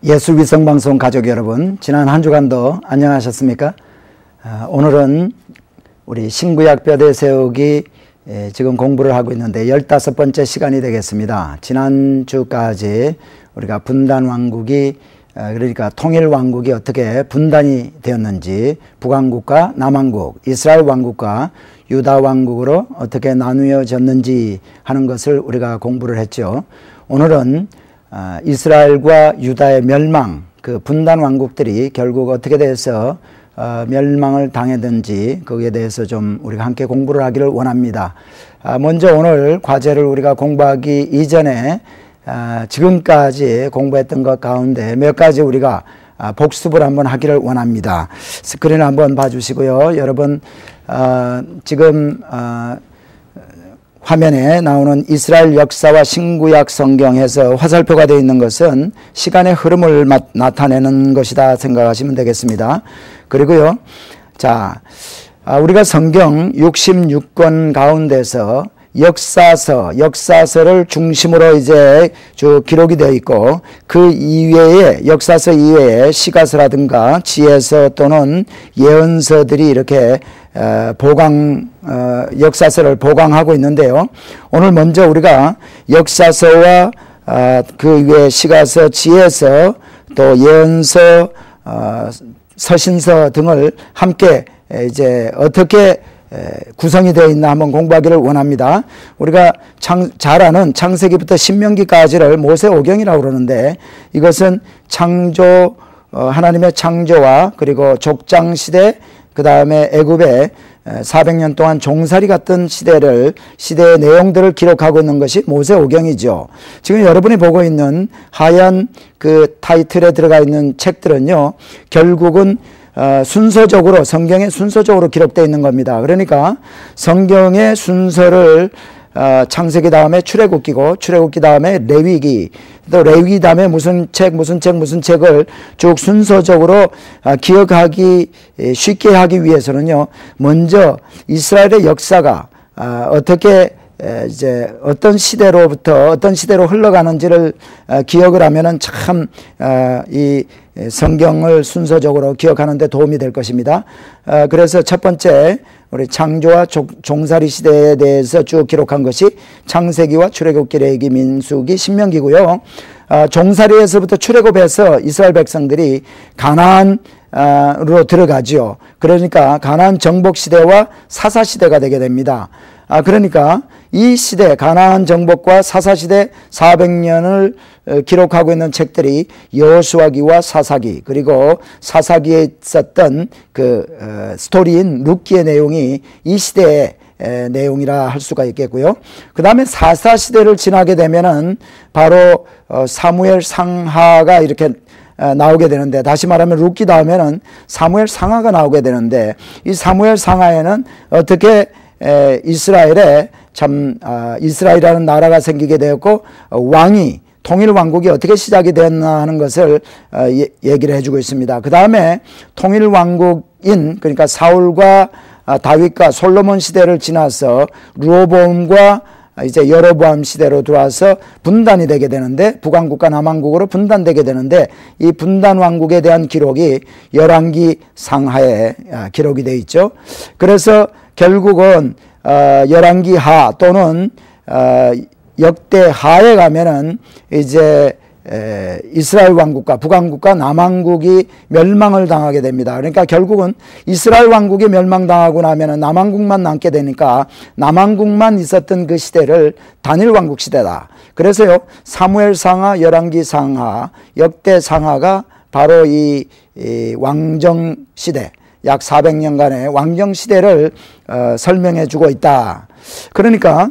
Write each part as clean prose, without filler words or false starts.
예수위성방송 가족 여러분, 지난 한 주간도 안녕하셨습니까? 오늘은 우리 신구약 뼈대 세우기 지금 공부를 하고 있는데 15번째 시간이 되겠습니다. 지난주까지 우리가 분단왕국이 그러니까 통일왕국이 어떻게 분단이 되었는지, 북왕국과 남왕국, 이스라엘 왕국과 유다 왕국으로 어떻게 나누어졌는지 하는 것을 우리가 공부를 했죠. 오늘은 이스라엘과 유다의 멸망, 그 분단 왕국들이 결국 어떻게 돼서 멸망을 당했는지 거기에 대해서 좀 우리가 함께 공부를 하기를 원합니다. 먼저 오늘 과제를 우리가 공부하기 이전에 지금까지 공부했던 것 가운데 몇 가지 우리가 복습을 한번 하기를 원합니다. 스크린 한번 봐주시고요. 여러분 지금 화면에 나오는 이스라엘 역사와 신구약 성경에서 화살표가 되어 있는 것은 시간의 흐름을 나타내는 것이다 생각하시면 되겠습니다. 그리고요, 자, 우리가 성경 66권 가운데서 역사서를 중심으로 이제 쭉 기록이 되어 있고, 그 이외에 역사서 이외에 시가서라든가 지혜서 또는 예언서들이 이렇게 역사서를 보강하고 있는데요. 오늘 먼저 우리가 역사서와 그 외에 시가서, 지혜서, 또 예언서, 서신서 등을 함께 이제 어떻게 구성이 되어 있나 한번 공부하기를 원합니다. 우리가 잘 아는 창세기부터 신명기까지를 모세오경이라고 그러는데, 이것은 하나님의 창조와 그리고 족장시대, 그 다음에 애굽에 400년 동안 종살이 같은 시대의 내용들을 기록하고 있는 것이 모세오경이죠. 지금 여러분이 보고 있는 하얀 그 타이틀에 들어가 있는 책들은요, 결국은 순서적으로, 성경의 순서적으로 기록되어 있는 겁니다. 그러니까 성경의 순서를 창세기 다음에 출애굽기고, 출애굽기 다음에 레위기, 또 레위기 다음에 무슨 책을 쭉 순서적으로 기억하기 쉽게 하기 위해서는요, 먼저 이스라엘의 역사가 어떻게 이제 어떤 시대로부터 어떤 시대로 흘러가는지를 기억을 하면은 참 이 성경을 순서적으로 기억하는 데 도움이 될 것입니다. 그래서 첫 번째 우리 창조와 종살이 시대에 대해서 쭉 기록한 것이 창세기와 출애굽기, 레위기, 민수기, 신명기고요. 종살이에서부터 출애굽해서 이스라엘 백성들이 가나안으로 들어가죠. 그러니까 가나안 정복 시대와 사사 시대가 되게 됩니다. 그러니까 이 시대, 가나안 정복과 사사시대 400년을 기록하고 있는 책들이 여호수아기와 사사기, 그리고 사사기에 있었던 그 스토리인 룻기의 내용이 이 시대의 내용이라 할 수가 있겠고요. 그 다음에 사사시대를 지나게 되면은 바로 사무엘 상하가 이렇게 나오게 되는데, 다시 말하면 룻기 다음에는 사무엘 상하가 나오게 되는데, 이 사무엘 상하에는 어떻게 이스라엘이라는 나라가 생기게 되었고, 통일왕국이 어떻게 시작이 됐나 하는 것을 얘기를 해주고 있습니다. 그 다음에 통일왕국인, 그러니까 사울과 다윗과 솔로몬 시대를 지나서 르호보암과 이제 여로보암 시대로 들어와서 분단이 되게 되는데, 북왕국과 남왕국으로 분단되게 되는데, 이 분단왕국에 대한 기록이 열왕기 상하에 기록이 되어 있죠. 그래서 결국은 열왕기 하 또는 역대 하에 가면은 이제 이스라엘 왕국과 북왕국과 남왕국이 멸망을 당하게 됩니다. 그러니까 결국은 이스라엘 왕국이 멸망당하고 나면은 남왕국만 남게 되니까 남왕국만 있었던 그 시대를 단일 왕국 시대다. 그래서요, 사무엘 상하, 열왕기 상하, 역대 상하가 바로 이 왕정 시대, 약 400년간의 왕정 시대를 설명해 주고 있다. 그러니까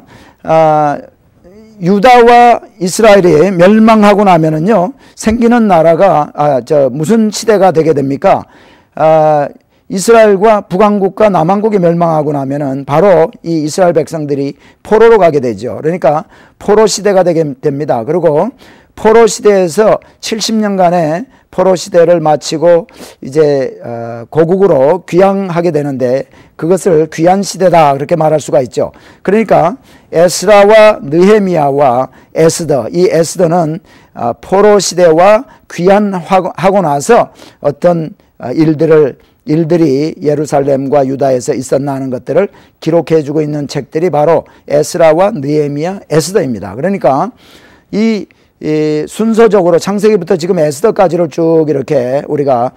유다와 이스라엘이 멸망하고 나면은요, 생기는 나라가 무슨 시대가 되게 됩니까? 이스라엘과 북왕국과 남왕국이 멸망하고 나면은 바로 이 이스라엘 백성들이 포로로 가게 되죠. 그러니까 포로 시대가 되게 됩니다. 그리고 포로 시대에서 70년간의 포로 시대를 마치고 이제 고국으로 귀향하게 되는데, 그것을 귀환 시대다 그렇게 말할 수가 있죠. 그러니까 에스라와 느헤미야와 에스더, 이 에스더는 포로 시대와 귀환하고 나서 어떤 일들이 예루살렘과 유다에서 있었나 하는 것들을 기록해 주고 있는 책들이 바로 에스라와 느헤미야, 에스더입니다. 그러니까 이 순서적으로 창세기부터 지금 에스더까지를 쭉 이렇게 우리가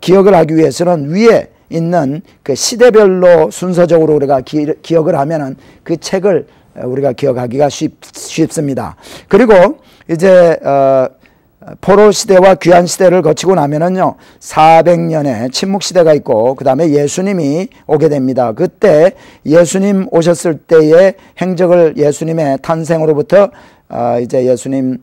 기억을 하기 위해서는 위에 있는 그 시대별로 순서적으로 우리가 기억을 하면은 그 책을 우리가 기억하기가 쉽습니다. 그리고 이제 포로 시대와 귀환 시대를 거치고 나면은요 400년의 침묵 시대가 있고 그 다음에 예수님이 오게 됩니다. 그때 예수님 오셨을 때의 행적을 예수님의 탄생으로부터 이제 예수님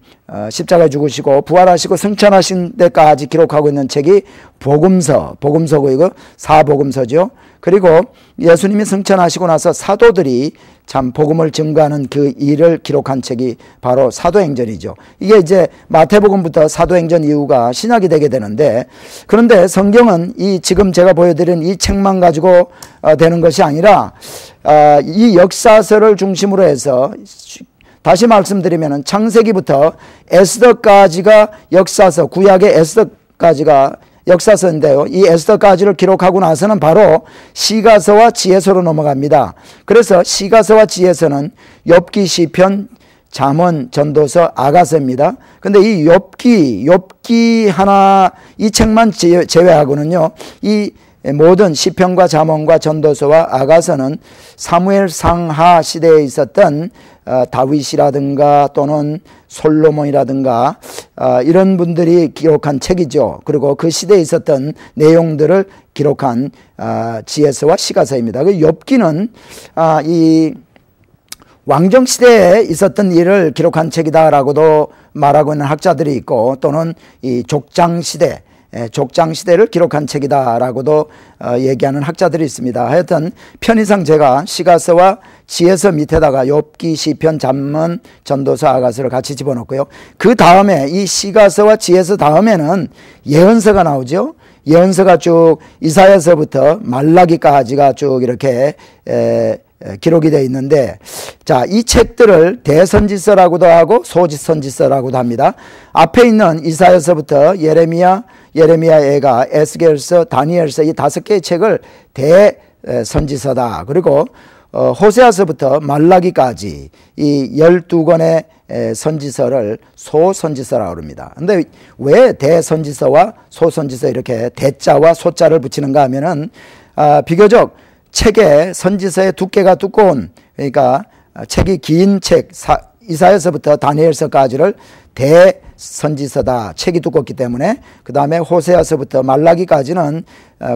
십자가에 죽으시고 부활하시고 승천하신 데까지 기록하고 있는 책이 복음서고 이거 사복음서죠. 그리고 예수님이 승천하시고 나서 사도들이 참 복음을 증거하는 그 일을 기록한 책이 바로 사도행전이죠. 이게 이제 마태복음부터 사도행전 이후가 신약이 되게 되는데, 그런데 성경은 이 지금 제가 보여드린 이 책만 가지고 되는 것이 아니라 이 역사서를 중심으로 해서 다시 말씀드리면 창세기부터 에스더까지가 역사서, 구약의 에스더까지가 역사서인데요. 이 에스더까지를 기록하고 나서는 바로 시가서와 지혜서로 넘어갑니다. 그래서 시가서와 지혜서는 욥기, 시편, 잠언, 전도서, 아가서입니다. 근데 이 욥기 하나 이 책만 제외하고는요. 이 모든 시편과 잠언과 전도서와 아가서는 사무엘 상하 시대에 있었던 다윗이라든가 또는 솔로몬이라든가 이런 분들이 기록한 책이죠. 그리고 그 시대에 있었던 내용들을 기록한 지혜서와 시가서입니다. 그 욥기는 이 왕정 시대에 있었던 일을 기록한 책이다라고도 말하고 있는 학자들이 있고, 또는 이 족장 시대를 기록한 책이다라고도 얘기하는 학자들이 있습니다. 하여튼 편의상 제가 시가서와 지혜서 밑에다가 욥기, 시편, 잠언, 전도서, 아가서를 같이 집어넣고요. 그 다음에 이 시가서와 지혜서 다음에는 예언서가 나오죠. 예언서가 쭉 이사야서부터 말라기까지가 쭉 이렇게 기록이 되어 있는데, 자, 이 책들을 대선지서라고도 하고 소선지서라고도 합니다. 앞에 있는 이사야서부터 예레미야애가, 에스겔서, 다니엘서 이 5개의 책을 대선지서다. 그리고 호세아서부터 말라기까지 이 12권의 선지서를 소선지서라고 합니다. 근데 왜 대선지서와 소선지서 이렇게 대자와 소자를 붙이는가 하면은 비교적 책의 선지서의 두께가 두꺼운, 그러니까 책이 긴 책, 이사야서부터 다니엘서까지를 대선지서다, 책이 두껍기 때문에. 그 다음에 호세아서부터 말라기까지는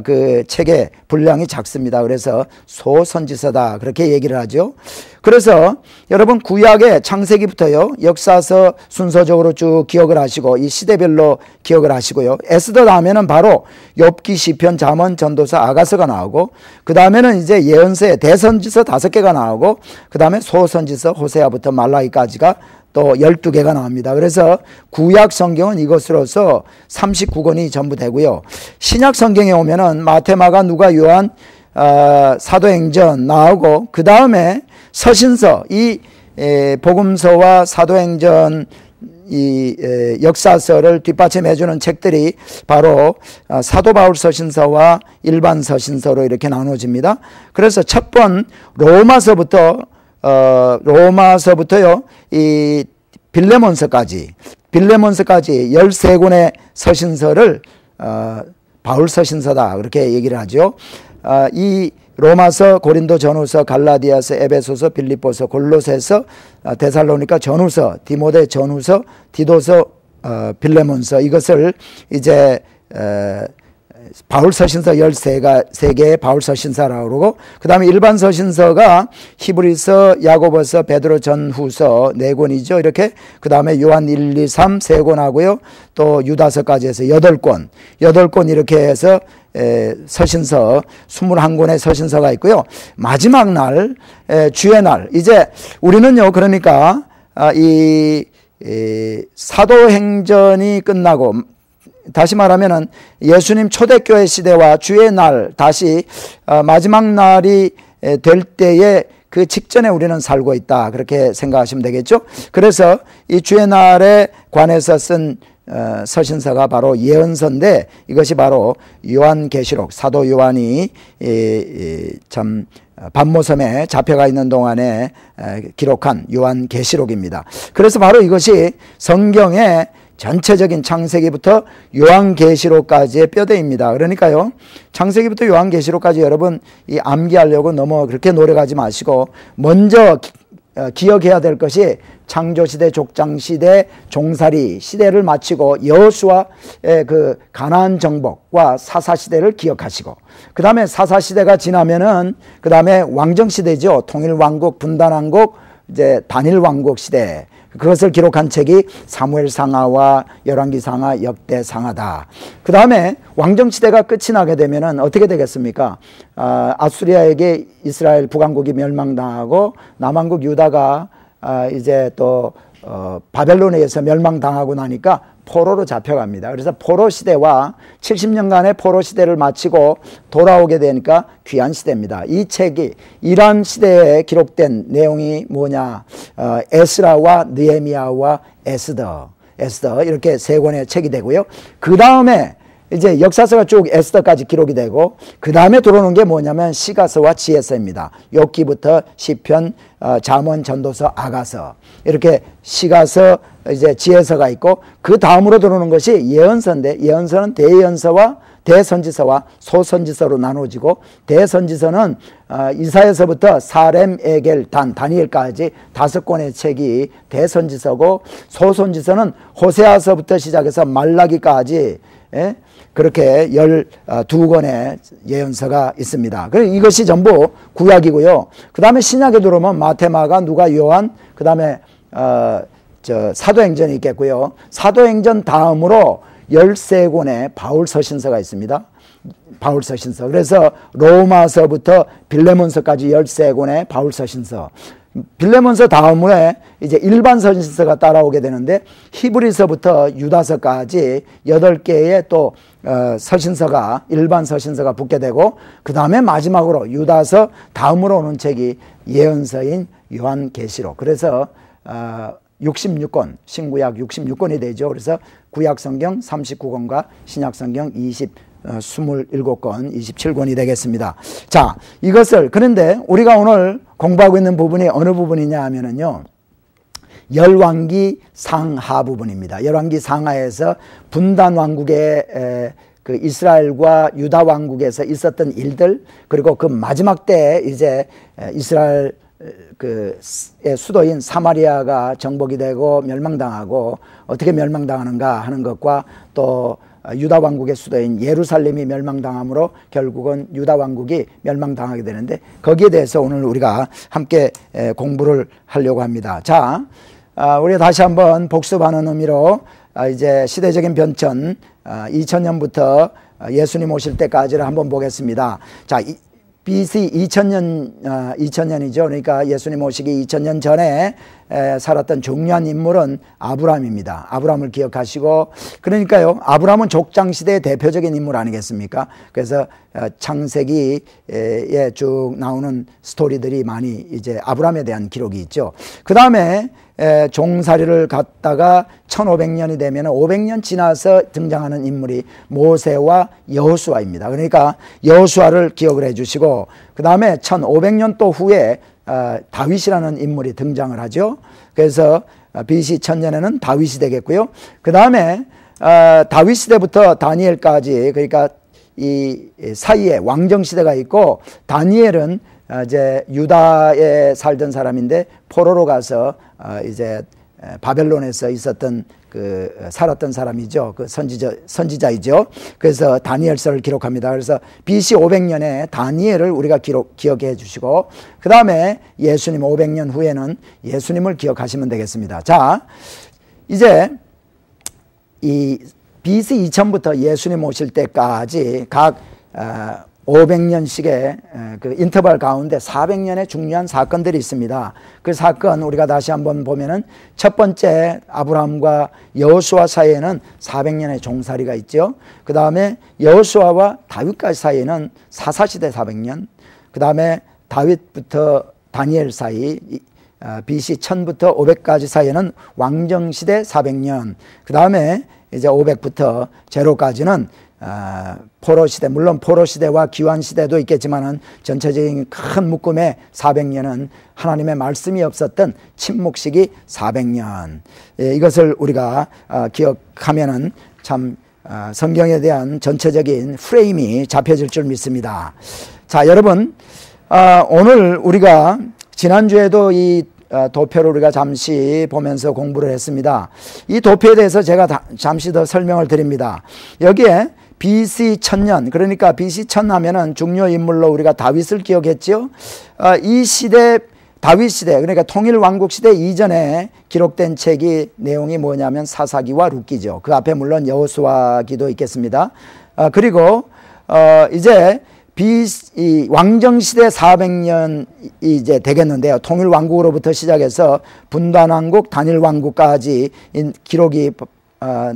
그 책의 분량이 작습니다. 그래서 소선지서다, 그렇게 얘기를 하죠. 그래서 여러분 구약의 창세기부터요 역사서 순서적으로 쭉 기억을 하시고 이 시대별로 기억을 하시고요. 에스더 다음에는 바로 욥기, 시편, 잠언, 전도서, 아가서가 나오고, 그 다음에는 이제 예언서의 대선지서 5개가 나오고, 그 다음에 소선지서 호세아부터 말라기까지가 또 12개가 나옵니다. 그래서 구약 성경은 이것으로서 39권이 전부 되고요. 신약 성경에 오면은 마태, 마가, 누가, 요한, 사도행전 나오고, 그 다음에 서신서, 이 복음서와 사도행전 이 역사서를 뒷받침해주는 책들이 바로 사도 바울 서신서와 일반 서신서로 이렇게 나눠집니다. 그래서 첫 번 로마서부터요 이 빌레몬서까지 13권의 서신서를 바울 서신서다, 그렇게 얘기를 하죠. 이 로마서, 고린도 전후서, 갈라디아서, 에베소서, 빌립보서, 골로새서, 데살로니가 전후서, 디모데 전후서, 디도서, 빌레몬서, 이것을 이제 바울 서신서 13개의 바울 서신서라고 그러고, 그 다음에 일반 서신서가 히브리서, 야고보서, 베드로 전후서 4권이죠. 이렇게. 그 다음에 요한 1, 2, 3 3권 하고요. 또 유다서까지 해서 8권 이렇게 해서 서신서 21권의 서신서가 있고요. 마지막 날, 주의 날, 이제 우리는요 그러니까 이 사도행전이 끝나고, 다시 말하면은 예수님 초대교회 시대와 주의 날, 다시 마지막 날이 될 때에 그 직전에 우리는 살고 있다, 그렇게 생각하시면 되겠죠. 그래서 이 주의 날에 관에서 쓴 서신서가 바로 예언서인데 이것이 바로 요한계시록, 사도 요한이 참 반모섬에 잡혀가 있는 동안에 기록한 요한계시록입니다. 그래서 바로 이것이 성경의 전체적인 창세기부터 요한계시록까지의 뼈대입니다. 그러니까요, 창세기부터 요한계시록까지 여러분 이 암기하려고 너무 그렇게 노력하지 마시고 먼저 기억해야 될 것이 창조시대, 족장시대, 종살이 시대를 마치고 여호수아의 그 가나안 정복과 사사시대를 기억하시고, 그 다음에 사사시대가 지나면은 그 다음에 왕정시대죠. 통일왕국, 분단왕국, 이제 단일왕국 시대, 그것을 기록한 책이 사무엘상하와 열왕기상하, 역대상하다. 그 다음에 왕정시대가 끝이 나게 되면은 어떻게 되겠습니까? 아수리아에게 이스라엘 북왕국이 멸망당하고 남왕국 유다가 이제 또 바벨론에 의해서 멸망당하고 나니까 포로로 잡혀갑니다. 그래서 포로 시대와 70년간의 포로 시대를 마치고 돌아오게 되니까 귀한 시대입니다. 이 책이 이란 시대에 기록된 내용이 뭐냐? 에스라와 느헤미야와 에스더 이렇게 세 권의 책이 되고요. 그 다음에 이제 역사서가 쭉 에스더까지 기록이 되고, 그 다음에 들어오는 게 뭐냐면 시가서와 지혜서입니다. 욥기부터 시편, 잠언, 전도서, 아가서, 이렇게 시가서, 이제 지혜서가 있고, 그 다음으로 들어오는 것이 예언서인데, 예언서는 대예언서와 대선지서와 소선지서로 나눠지고, 대선지서는 이사야서부터 사렘, 에겔, 다니엘까지 5권의 책이 대선지서고, 소선지서는 호세아서부터 시작해서 말라기까지 그렇게 12권의 예언서가 있습니다. 그리고 이것이 전부 구약이고요. 그 다음에 신약에 들어오면 마태, 마가, 누가, 요한, 그 다음에 사도행전이 있겠고요. 사도행전 다음으로 13권의 바울서신서가 있습니다. 바울서신서. 그래서 로마서부터 빌레몬서까지 13권의 바울서신서. 빌레몬서 다음에 이제 일반 서신서가 따라오게 되는데, 히브리서부터 유다서까지 8개의 또 서신서가, 일반 서신서가 붙게 되고, 그 다음에 마지막으로 유다서 다음으로 오는 책이 예언서인 요한계시록. 그래서 66권, 신구약 66권이 되죠. 그래서 구약성경 39권과 신약성경 27권, 27권이 되겠습니다. 자, 이것을, 그런데 우리가 오늘 공부하고 있는 부분이 어느 부분이냐 하면은요, 열왕기 상하 부분입니다. 열왕기 상하에서 분단 왕국의 그 이스라엘과 유다 왕국에서 있었던 일들, 그리고 그 마지막 때 이제 이스라엘 의 수도인 사마리아가 정복이 되고 멸망당하고 어떻게 멸망당하는가 하는 것과, 또 유다 왕국의 수도인 예루살렘이 멸망당함으로 결국은 유다 왕국이 멸망당하게 되는데, 거기에 대해서 오늘 우리가 함께 공부를 하려고 합니다. 자, 우리가 다시 한번 복습하는 의미로 이제 시대적인 변천 2000년부터 예수님 오실 때까지를 한번 보겠습니다. 자, BC 2000년이죠. 그러니까 예수님 오시기 2000년 전에 살았던 중요한 인물은 아브라함입니다. 아브라함을 기억하시고, 그러니까요, 아브라함은 족장시대의 대표적인 인물 아니겠습니까? 그래서 창세기에 쭉 나오는 스토리들이 많이 이제 아브라함에 대한 기록이 있죠. 그 다음에 종살이를 갔다가 1500년이 되면 500년 지나서 등장하는 인물이 모세와 여호수아입니다. 그러니까 여호수아를 기억을 해 주시고, 그 다음에 1500년 또 후에 다윗이라는 인물이 등장을 하죠. 그래서 BC 1000년에는 다윗이 되겠고요. 그 다음에 다윗 시대부터 다니엘까지, 그러니까 이 사이에 왕정시대가 있고, 다니엘은 이제 유다에 살던 사람인데 포로로 가서 이제 바벨론에서 있었던 살았던 사람이죠. 그 선지자이죠. 그래서 다니엘서를 기록합니다. 그래서 BC 500년에 다니엘을 우리가 기억해 주시고, 그 다음에 예수님 500년 후에는 예수님을 기억하시면 되겠습니다. 자, 이제 이 BC 2000부터 예수님 오실 때까지 각 500년씩의 그 인터벌 가운데 400년의 중요한 사건들이 있습니다. 그 사건 우리가 다시 한번 보면은, 첫 번째 아브라함과 여호수아 사이에는 400년의 종살이가 있죠. 그 다음에 여호수아와 다윗까지 사이에는 사사시대 400년, 그 다음에 다윗부터 다니엘 사이 BC 1000부터 500까지 사이에는 왕정시대 400년, 그 다음에 이제 500부터 제로까지는 포로시대, 물론 포로시대와 기환시대도 있겠지만은 전체적인 큰 묶음의 400년은 하나님의 말씀이 없었던 침묵시기 400년. 이것을 우리가 기억하면은 참 성경에 대한 전체적인 프레임이 잡혀질 줄 믿습니다. 자, 여러분, 오늘 우리가 지난주에도 이 도표를 우리가 잠시 보면서 공부를 했습니다. 이 도표에 대해서 제가 잠시 더 설명을 드립니다. 여기에 BC 1000년, 그러니까 BC 1000 하면은 중요 인물로 우리가 다윗을 기억했죠. 이 시대, 다윗 시대, 그러니까 통일 왕국 시대 이전에 기록된 책이 내용이 뭐냐면 사사기와 룻기죠. 그 앞에 물론 여호수아기도 있겠습니다. 그리고 이제 이 왕정시대 400년 이제 되겠는데요. 통일왕국으로부터 시작해서 분단왕국, 단일왕국까지 기록이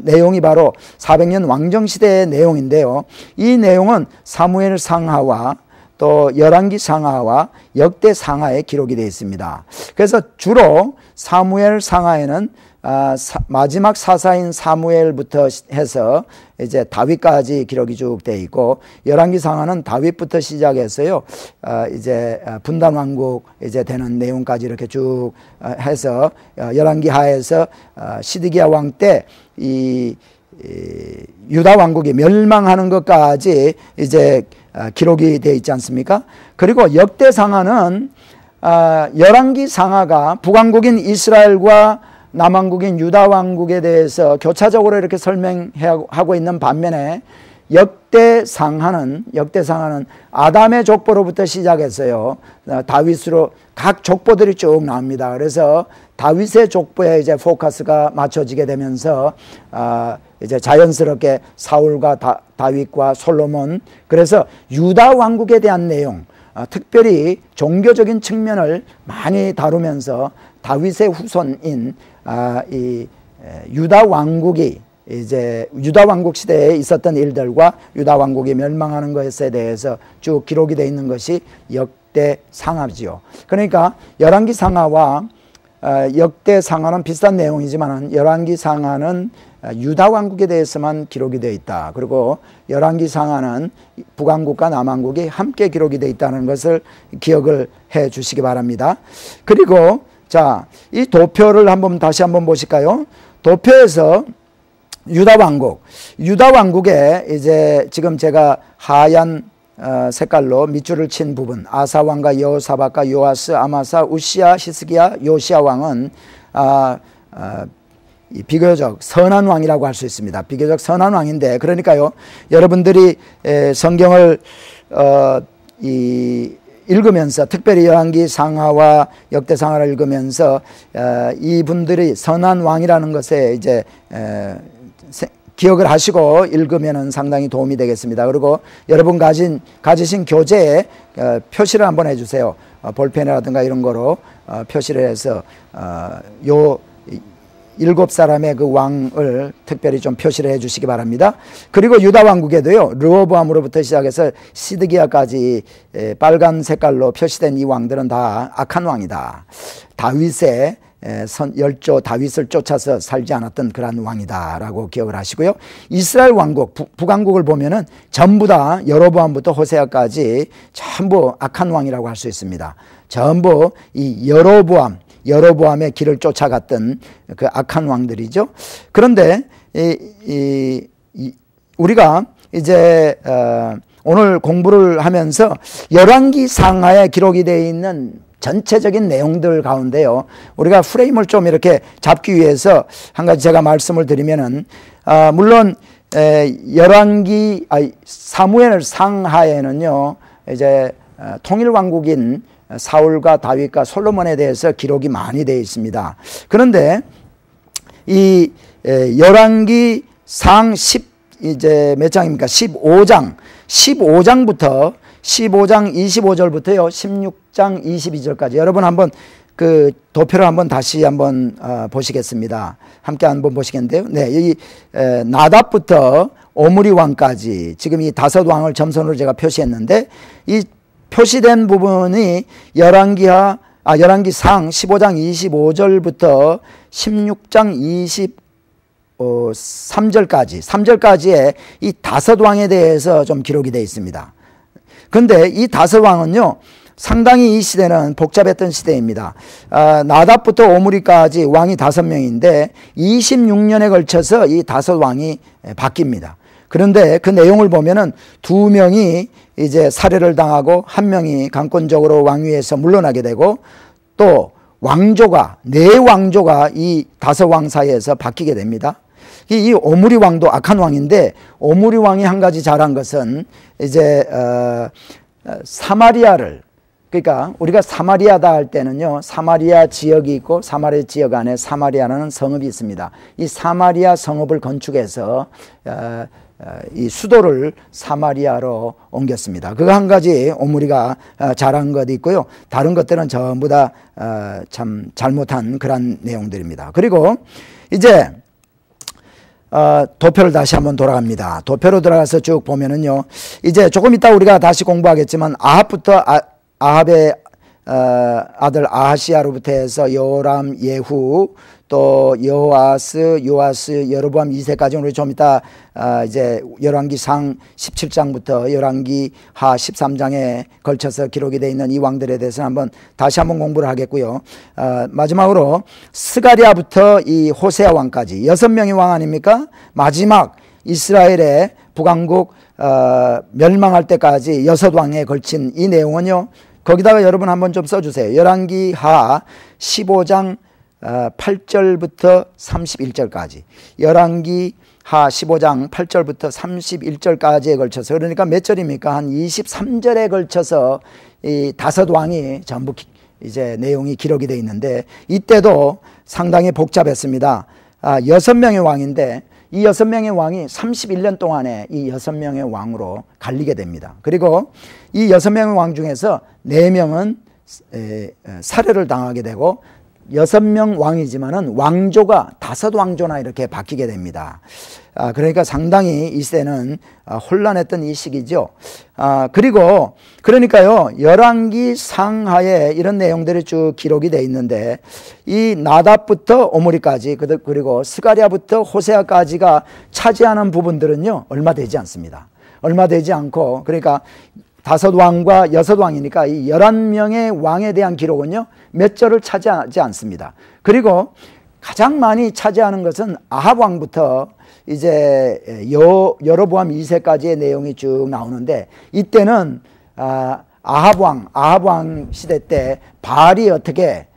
내용이 바로 400년 왕정시대의 내용인데요. 이 내용은 사무엘 상하와 또 열왕기 상하와 역대 상하에 기록이 되어 있습니다. 그래서 주로 사무엘 상하에는 마지막 사사인 사무엘부터 해서 이제 다윗까지 기록이 쭉 되어 있고, 열왕기 상하는 다윗부터 시작해서요, 이제 분단 왕국 이제 되는 내용까지 이렇게 쭉 해서 열왕기 하에서 시드기야 왕 때 이 유다 왕국이 멸망하는 것까지 이제 기록이 되어 있지 않습니까? 그리고 역대 상하는 열왕기 상하가 북왕국인 이스라엘과 남왕국인 유다 왕국에 대해서 교차적으로 이렇게 설명하고 있는 반면에 역대 상하는 아담의 족보로부터 시작했어요. 다윗으로 각 족보들이 쭉 나옵니다. 그래서 다윗의 족보에 이제 포커스가 맞춰지게 되면서 이제 자연스럽게 사울과 다윗과 솔로몬, 그래서 유다 왕국에 대한 내용, 특별히 종교적인 측면을 많이 다루면서 다윗의 후손인 이 유다 왕국이 이제 유다 왕국 시대에 있었던 일들과 유다 왕국이 멸망하는 것에 대해서 쭉 기록이 되어 있는 것이 역대 상하지요. 그러니까 열왕기 상하와 역대 상하는 비슷한 내용이지만 열왕기 상하는 유다 왕국에 대해서만 기록이 되어 있다. 그리고 열왕기 상하는 북왕국과 남왕국이 함께 기록이 되어 있다는 것을 기억을 해 주시기 바랍니다. 그리고 자, 이 도표를 다시 한번 보실까요? 도표에서 유다 왕국에 이제 지금 제가 하얀 색깔로 밑줄을 친 부분, 아사 왕과 여호사밧과 요아스, 아마사, 우시야, 히스기야, 요시야 왕은 비교적 선한 왕이라고 할 수 있습니다. 비교적 선한 왕인데, 그러니까요, 여러분들이 성경을 읽으면서 특별히 열왕기 상하와 역대 상하를 읽으면서 이분들이 선한 왕이라는 것에 이제 기억을 하시고 읽으면 상당히 도움이 되겠습니다. 그리고 여러분 가지신 교재에 표시를 한번 해주세요. 볼펜이라든가 이런 거로 표시를 해서 요 7사람의 그 왕을 특별히 좀 표시를 해 주시기 바랍니다. 그리고 유다 왕국에도요, 르호보암으로부터 시작해서 시드기야까지 빨간 색깔로 표시된 이 왕들은 다 악한 왕이다. 다윗의 열조 다윗을 쫓아서 살지 않았던 그러한 왕이다라고 기억을 하시고요. 이스라엘 왕국, 북왕국을 보면은 전부 다 여로보암부터 호세아까지 전부 악한 왕이라고 할 수 있습니다. 전부 이 여로보암의 길을 쫓아갔던 그 악한 왕들이죠. 그런데 우리가 이제 오늘 공부를 하면서 열왕기 상하에 기록이 되어 있는 전체적인 내용들 가운데요, 우리가 프레임을 좀 이렇게 잡기 위해서 한 가지 제가 말씀을 드리면은, 물론 사무엘 상하에는요, 이제 통일 왕국인 사울과 다윗과 솔로몬에 대해서 기록이 많이 되어 있습니다. 그런데 이 열왕기 상 이제 몇 장입니까? 15장부터 15장 25절부터요 16장 22절까지 여러분 한번 그 도표를 한번 다시 한번 보시겠습니다. 함께 한번 보시겠는데요. 네, 이 나답부터 오므리 왕까지 지금 이 5왕을 점선으로 제가 표시했는데, 이 표시된 부분이 열왕기하 열왕기상 15장 25절부터 16장 3절까지의 이 다섯 왕에 대해서 좀 기록이 되어 있습니다. 근데 이 다섯 왕은요, 상당히 이 시대는 복잡했던 시대입니다. 나답부터 오므리까지 왕이 5명인데 26년에 걸쳐서 이 다섯 왕이 바뀝니다. 그런데 그 내용을 보면은 2명이 이제 살해를 당하고 1명이 강권적으로 왕위에서 물러나게 되고, 또 왕조가 4왕조가 이 다섯 왕 사이에서 바뀌게 됩니다. 이 오므리 왕도 악한 왕인데, 오므리 왕이 한 가지 잘한 것은 이제 사마리아를, 그러니까 우리가 사마리아다 할 때는요, 사마리아 지역이 있고 사마리아 지역 안에 사마리아라는 성읍이 있습니다. 이 사마리아 성읍을 건축해서 이 수도를 사마리아로 옮겼습니다. 그거 한 가지 오므리가 잘한 것 있고요. 다른 것들은 전부 다 참 잘못한 그런 내용들입니다. 그리고 이제 도표를 다시 한번 돌아갑니다. 도표로 들어가서 쭉 보면은요, 이제 조금 이따 우리가 다시 공부하겠지만 아합부터 아합의 아들 아하시아로부터 해서 여호람, 예후, 또 여호아스, 여로보암 2세까지 우리 좀 이따 이제 열왕기상 17장부터 열왕기하 13장에 걸쳐서 기록이 되어 있는 이 왕들에 대해서 다시 한번 공부를 하겠고요. 마지막으로 스가랴부터 이 호세아 왕까지 6명의 왕 아닙니까? 마지막 이스라엘의 북왕국 멸망할 때까지 6왕에 걸친 이 내용은요, 거기다가 여러분 한번 좀 써주세요. 열왕기하 15장 8절부터 31절까지, 열왕기하 15장 8절부터 31절까지에 걸쳐서, 그러니까 몇 절입니까? 한 23절에 걸쳐서 이 다섯 왕이 전부 이제 내용이 기록이 되어 있는데, 이때도 상당히 복잡했습니다. 6명의 왕인데 이 6명의 왕이 31년 동안에 이 6명의 왕으로 갈리게 됩니다. 그리고 이 6명의 왕 중에서 4명은 살해를 당하게 되고, 6명 왕이지만은 왕조가 5왕조나 이렇게 바뀌게 됩니다. 그러니까 상당히 이 시대는 혼란했던 이 시기죠. 그리고 그러니까요, 열왕기 상하에 이런 내용들이 쭉 기록이 되어 있는데, 이 나답부터 오므리까지, 그리고 스가랴부터 호세아까지가 차지하는 부분들은요, 얼마 되지 않습니다. 얼마 되지 않고, 그러니까 5왕과 6왕이니까 이 11명의 왕에 대한 기록은요, 몇 절을 차지하지 않습니다. 그리고 가장 많이 차지하는 것은 아합 왕부터 이제 여로보암 2세까지의 내용이 쭉 나오는데, 이때는 아합 왕 시대 때 바알이 어떻게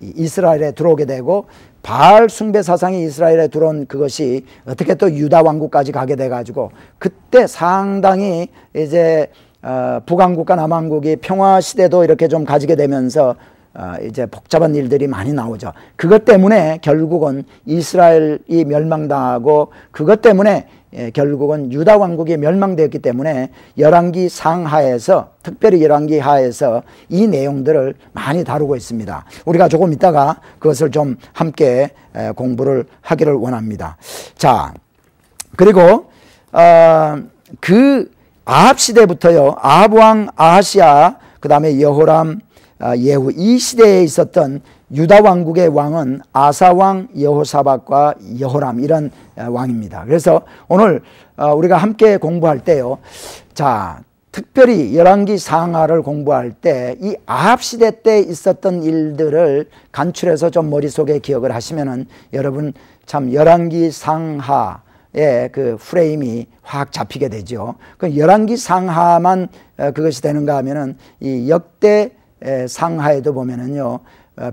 이스라엘에 들어오게 되고, 바알 숭배 사상이 이스라엘에 들어온 그것이 어떻게 또 유다 왕국까지 가게 돼 가지고, 그때 상당히 이제 북왕국과 남왕국이 평화 시대도 이렇게 좀 가지게 되면서 이제 복잡한 일들이 많이 나오죠. 그것 때문에 결국은 이스라엘이 멸망당하고, 그것 때문에 결국은 유다 왕국이 멸망되었기 때문에 열왕기 상하에서, 특별히 열왕기 하에서 이 내용들을 많이 다루고 있습니다. 우리가 조금 있다가 그것을 좀 함께 공부를 하기를 원합니다. 자, 그리고 그 아합 시대부터요, 아합 왕 아하시아, 그 다음에 여호람, 예후, 이 시대에 있었던 유다 왕국의 왕은 아사왕, 여호사밧과 여호람, 이런 왕입니다. 그래서 오늘 우리가 함께 공부할 때요, 자, 특별히 열왕기 상하를 공부할 때 이 아합 시대 때 있었던 일들을 간추려서 좀 머릿속에 기억을 하시면은 여러분 참 열왕기 상하의 그 프레임이 확 잡히게 되죠. 그 열왕기 상하만 그것이 되는가 하면은 이 역대 상하에도 보면은요,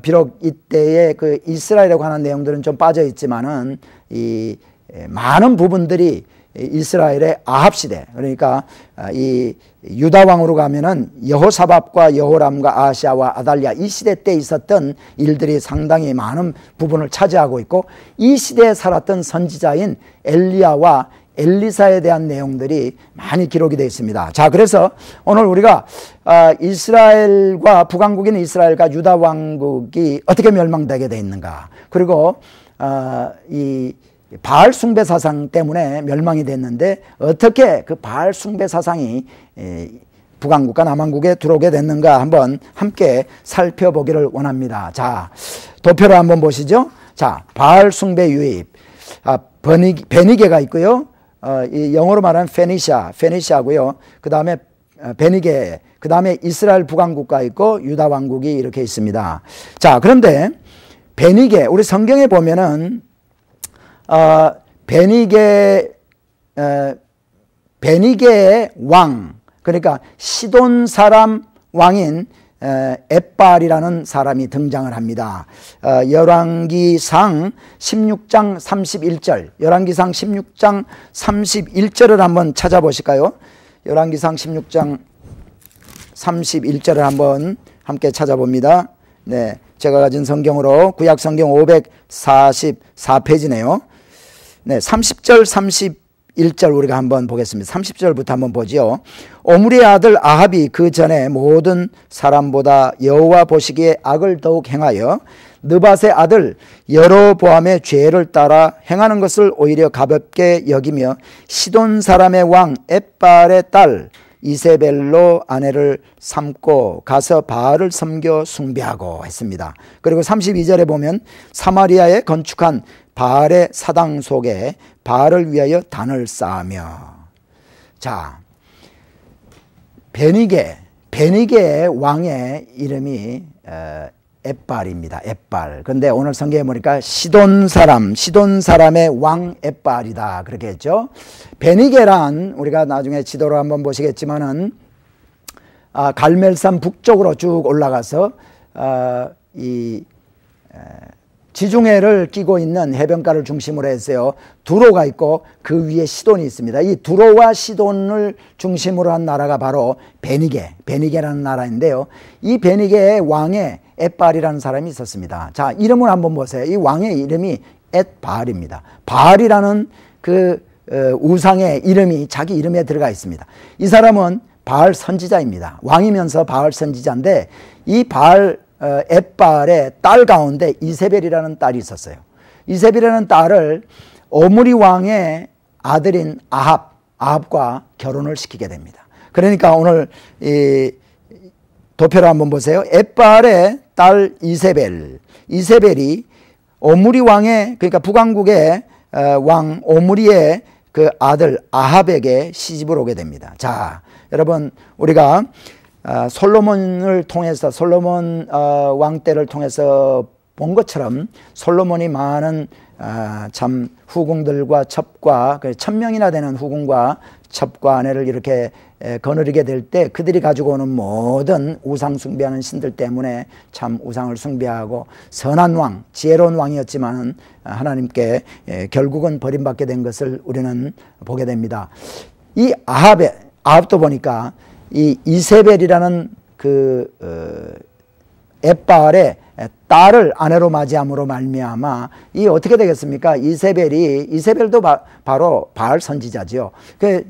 비록 이때의 그 이스라엘에 관한 내용들은 좀 빠져 있지만은 이 많은 부분들이 이스라엘의 아합 시대, 그러니까 이 유다 왕으로 가면은 여호사밧과 여호람과 아하시아와 아달랴, 이 시대 때 있었던 일들이 상당히 많은 부분을 차지하고 있고, 이 시대에 살았던 선지자인 엘리야와 엘리사에 대한 내용들이 많이 기록이 되어 있습니다. 자, 그래서 오늘 우리가 이스라엘과 북왕국인 이스라엘과 유다 왕국이 어떻게 멸망되게 되어 있는가, 그리고 이 바알 숭배 사상 때문에 멸망이 됐는데 어떻게 그 바알 숭배 사상이 북왕국과 남왕국에 들어오게 됐는가 한번 함께 살펴보기를 원합니다. 자, 도표를 한번 보시죠. 자, 바알 숭배 유입, 베니게가 있고요. 이 영어로 말하면 페니시아고요. 그 다음에 베니게, 그 다음에 이스라엘 북왕국가 있고 유다 왕국이 이렇게 있습니다. 자, 그런데 베니게, 우리 성경에 보면은 베니게의 왕, 그러니까 시돈 사람 왕인 엣발이라는 사람이 등장을 합니다. 열왕기상 16장 31절, 열왕기상 16장 31절을 한번 찾아보실까요? 열왕기상 16장 31절을 한번 함께 찾아봅니다. 네, 제가 가진 성경으로 구약 성경 544페이지네요. 네, 30절 31절 우리가 한번 보겠습니다. 30절부터 한번 보지요. 오므리의 아들 아합이 그 전에 모든 사람보다 여호와 보시기에 악을 더욱 행하여 느밧의 아들 여로보암의 죄를 따라 행하는 것을 오히려 가볍게 여기며 시돈 사람의 왕 엣발의 딸 이세벨로 아내를 삼고 가서 바알을 섬겨 숭배하고 했습니다. 그리고 32절에 보면 사마리아에 건축한 바알의 사당 속에 바알을 위하여 단을 쌓으며. 자, 베니게의 왕의 이름이 엣발입니다. 엣발. 근데 오늘 성경에 보니까 시돈 사람의 왕 엣발이다 그렇게 했죠. 베니게란 우리가 나중에 지도로 한번 보시겠지만은 갈멜산 북쪽으로 쭉 올라가서 이 지중해를 끼고 있는 해변가를 중심으로 해서요, 두로가 있고 그 위에 시돈이 있습니다. 이 두로와 시돈을 중심으로 한 나라가 바로 베니게라는 나라인데요. 이 베니게의 왕의 엣발이라는 사람이 있었습니다. 자, 이름을 한번 보세요. 이 왕의 이름이 엣발입니다. 바알이라는 그 우상의 이름이 자기 이름에 들어가 있습니다. 이 사람은 바알 선지자입니다. 왕이면서 바알 선지자인데 이 바알 엣발의 딸 가운데 이세벨이라는 딸이 있었어요. 이세벨이라는 딸을 오므리 왕의 아들인 아합과 결혼을 시키게 됩니다. 그러니까 오늘 이 도표를 한번 보세요. 엣발의 딸 이세벨이 오므리 왕의, 그러니까 북왕국의 왕 오므리의 그 아들 아합에게 시집을 오게 됩니다. 자, 여러분, 우리가 솔로몬을 통해서, 솔로몬 왕 때를 통해서 본 것처럼 솔로몬이 많은 참 후궁들과 첩과 1000명이나 되는 후궁과 첩과 아내를 이렇게 거느리게 될 때 그들이 가지고 오는 모든 우상 숭배하는 신들 때문에 참 우상을 숭배하고 선한 왕, 지혜로운 왕이었지만 하나님께 결국은 버림받게 된 것을 우리는 보게 됩니다. 이 아합도 보니까 이 이세벨이라는 그 엣발의 딸을 아내로 맞이함으로 말미암아 이 어떻게 되겠습니까? 이세벨도 바로 바알 선지자지요. 그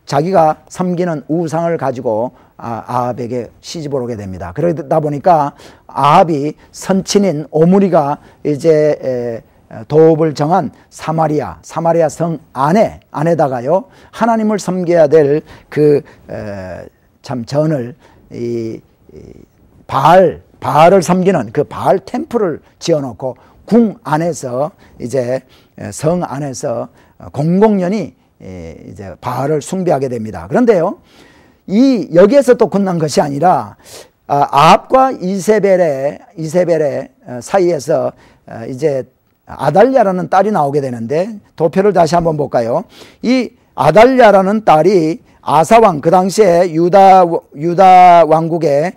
자기가 섬기는 우상을 가지고 아합에게 시집을 오게 됩니다. 그러다 보니까 아합이 선친인 오므리가 이제 도읍을 정한 사마리아 성 안에다가요 하나님을 섬겨야 될 그 참 전을 이 바알을 섬기는 그 바알 템플을 지어놓고 궁 안에서 이제 성 안에서 공공연히 이제 바알을 숭배하게 됩니다. 그런데요, 여기에서 또 끝난 것이 아니라 아합과 이세벨의 사이에서 이제 아달랴라는 딸이 나오게 되는데 도표를 다시 한번 볼까요? 이 아달랴라는 딸이 아사왕, 그 당시에 유다 왕국의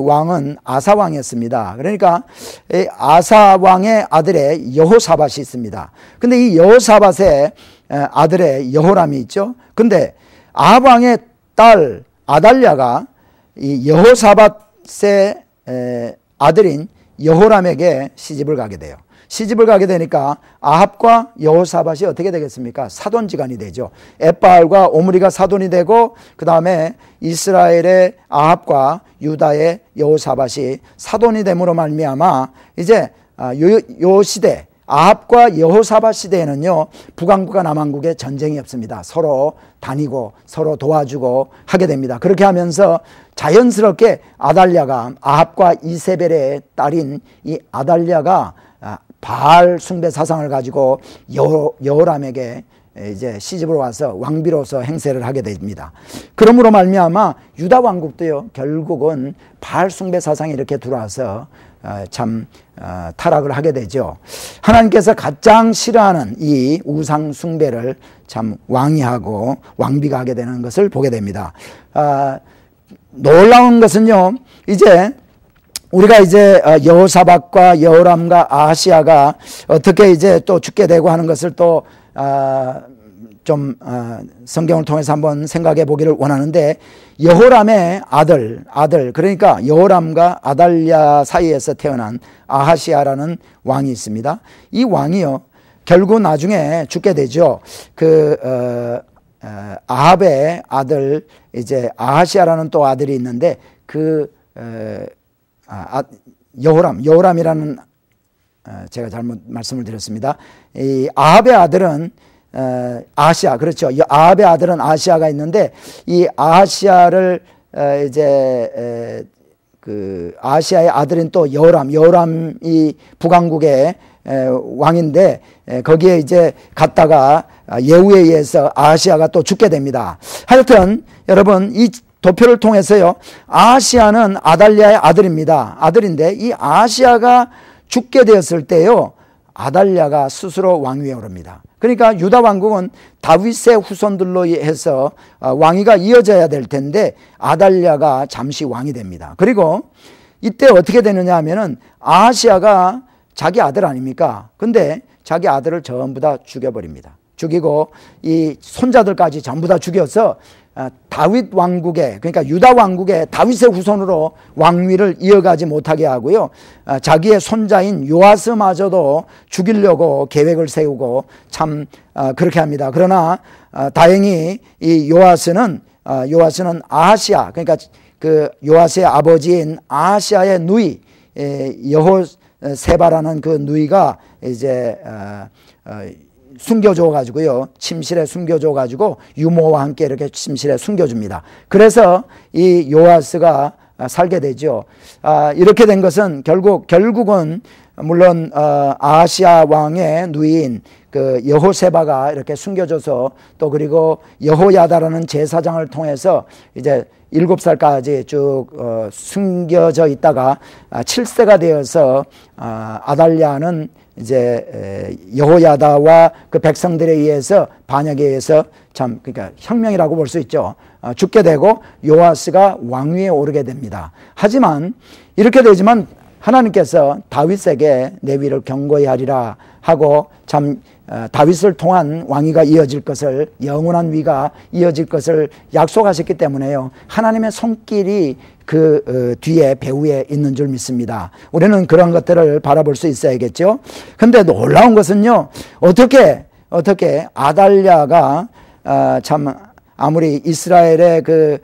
왕은 아사왕이었습니다. 그러니까 아사왕의 아들의 여호사밧이 있습니다. 근데 이 여호사밧의 아들의 여호람이 있죠. 근데 아합왕의 딸 아달랴가 이 여호사밧의 아들인 여호람에게 시집을 가게 돼요. 시집을 가게 되니까 아합과 여호사밧이 어떻게 되겠습니까? 사돈지간이 되죠. 엣발과 오므리가 사돈이 되고 그 다음에 이스라엘의 아합과 유다의 여호사밧이 사돈이 됨으로 말미암아 이제 요 시대 아합과 여호사밧 시대에는요, 북왕국과 남왕국의 전쟁이 없습니다. 서로 다니고 서로 도와주고 하게 됩니다. 그렇게 하면서 자연스럽게 아달랴가, 아합과 이세벨의 딸인 이 아달랴가 바알 숭배 사상을 가지고 여호람에게 이제 시집으로 와서 왕비로서 행세를 하게 됩니다. 그러므로 말미암아 유다 왕국도요, 결국은 바알 숭배 사상이 이렇게 들어와서 참 타락을 하게 되죠. 하나님께서 가장 싫어하는 이 우상 숭배를 참 왕이하고 왕비가 하게 되는 것을 보게 됩니다. 놀라운 것은요, 이제 우리가 이제 여호사밧과 여호람과 아하시야가 어떻게 이제 또 죽게 되고 하는 것을 또 좀 성경을 통해서 한번 생각해 보기를 원하는데, 여호람의 아들 그러니까 여호람과 아달랴 사이에서 태어난 아하시야라는 왕이 있습니다. 이 왕이요, 결국 나중에 죽게 되죠. 아합의 아들 이제 아하시야라는 또 아들이 있는데, 여호람이라는 제가 잘못 말씀을 드렸습니다. 이 아합의 아들은 아하시야, 그렇죠. 아합의 아들은 아하시야가 있는데, 이 아하시야를 이제 아하시야의 아들인 또 여호람이 북왕국의 왕인데, 거기에 이제 갔다가 예후에 의해서 아하시야가 또 죽게 됩니다. 하여튼 여러분, 이 도표를 통해서요, 아하시야는 아달랴의 아들인데, 이 아하시야가 죽게 되었을 때요, 아달랴가 스스로 왕위에 오릅니다. 그러니까 유다 왕국은 다윗의 후손들로 해서 왕위가 이어져야 될 텐데, 아달랴가 잠시 왕이 됩니다. 그리고 이때 어떻게 되느냐 하면은, 아하시야가 자기 아들 아닙니까? 근데 자기 아들을 전부 다 죽여버립니다. 죽이고 이 손자들까지 전부 다 죽여서 다윗 왕국의, 그러니까 유다 왕국의 다윗의 후손으로 왕위를 이어가지 못하게 하고요, 자기의 손자인 요아스마저도 죽이려고 계획을 세우고 참 그렇게 합니다. 그러나 다행히 이 요아스는 아하시야, 그러니까 그 요아스의 아버지인 아하시야의 누이 여호세바라는 그 누이가 이제 숨겨줘 가지고요, 침실에 숨겨줘 가지고 유모와 함께 이렇게 침실에 숨겨줍니다. 그래서 이 요아스가 살게 되죠. 이렇게 된 것은 결국은 물론 아하시야 왕의 누이인 그 여호세바가 이렇게 숨겨줘서, 또 그리고 여호야다라는 제사장을 통해서 이제 7살까지 쭉 숨겨져 있다가 7세가 되어서 아달랴는 이제 여호야다와 그 백성들에 의해서, 반역에 의해서 참 그러니까 혁명이라고 볼 수 있죠. 죽게 되고 요아스가 왕위에 오르게 됩니다. 하지만 이렇게 되지만 하나님께서 다윗에게 내 위를 견고히 하리라 하고, 참 다윗을 통한 왕위가 이어질 것을, 영원한 위가 이어질 것을 약속하셨기 때문에요, 하나님의 손길이 그 뒤에 배후에 있는 줄 믿습니다. 우리는 그런 것들을 바라볼 수 있어야겠죠. 근데 놀라운 것은요, 어떻게 아달랴가 참 아무리 이스라엘의 그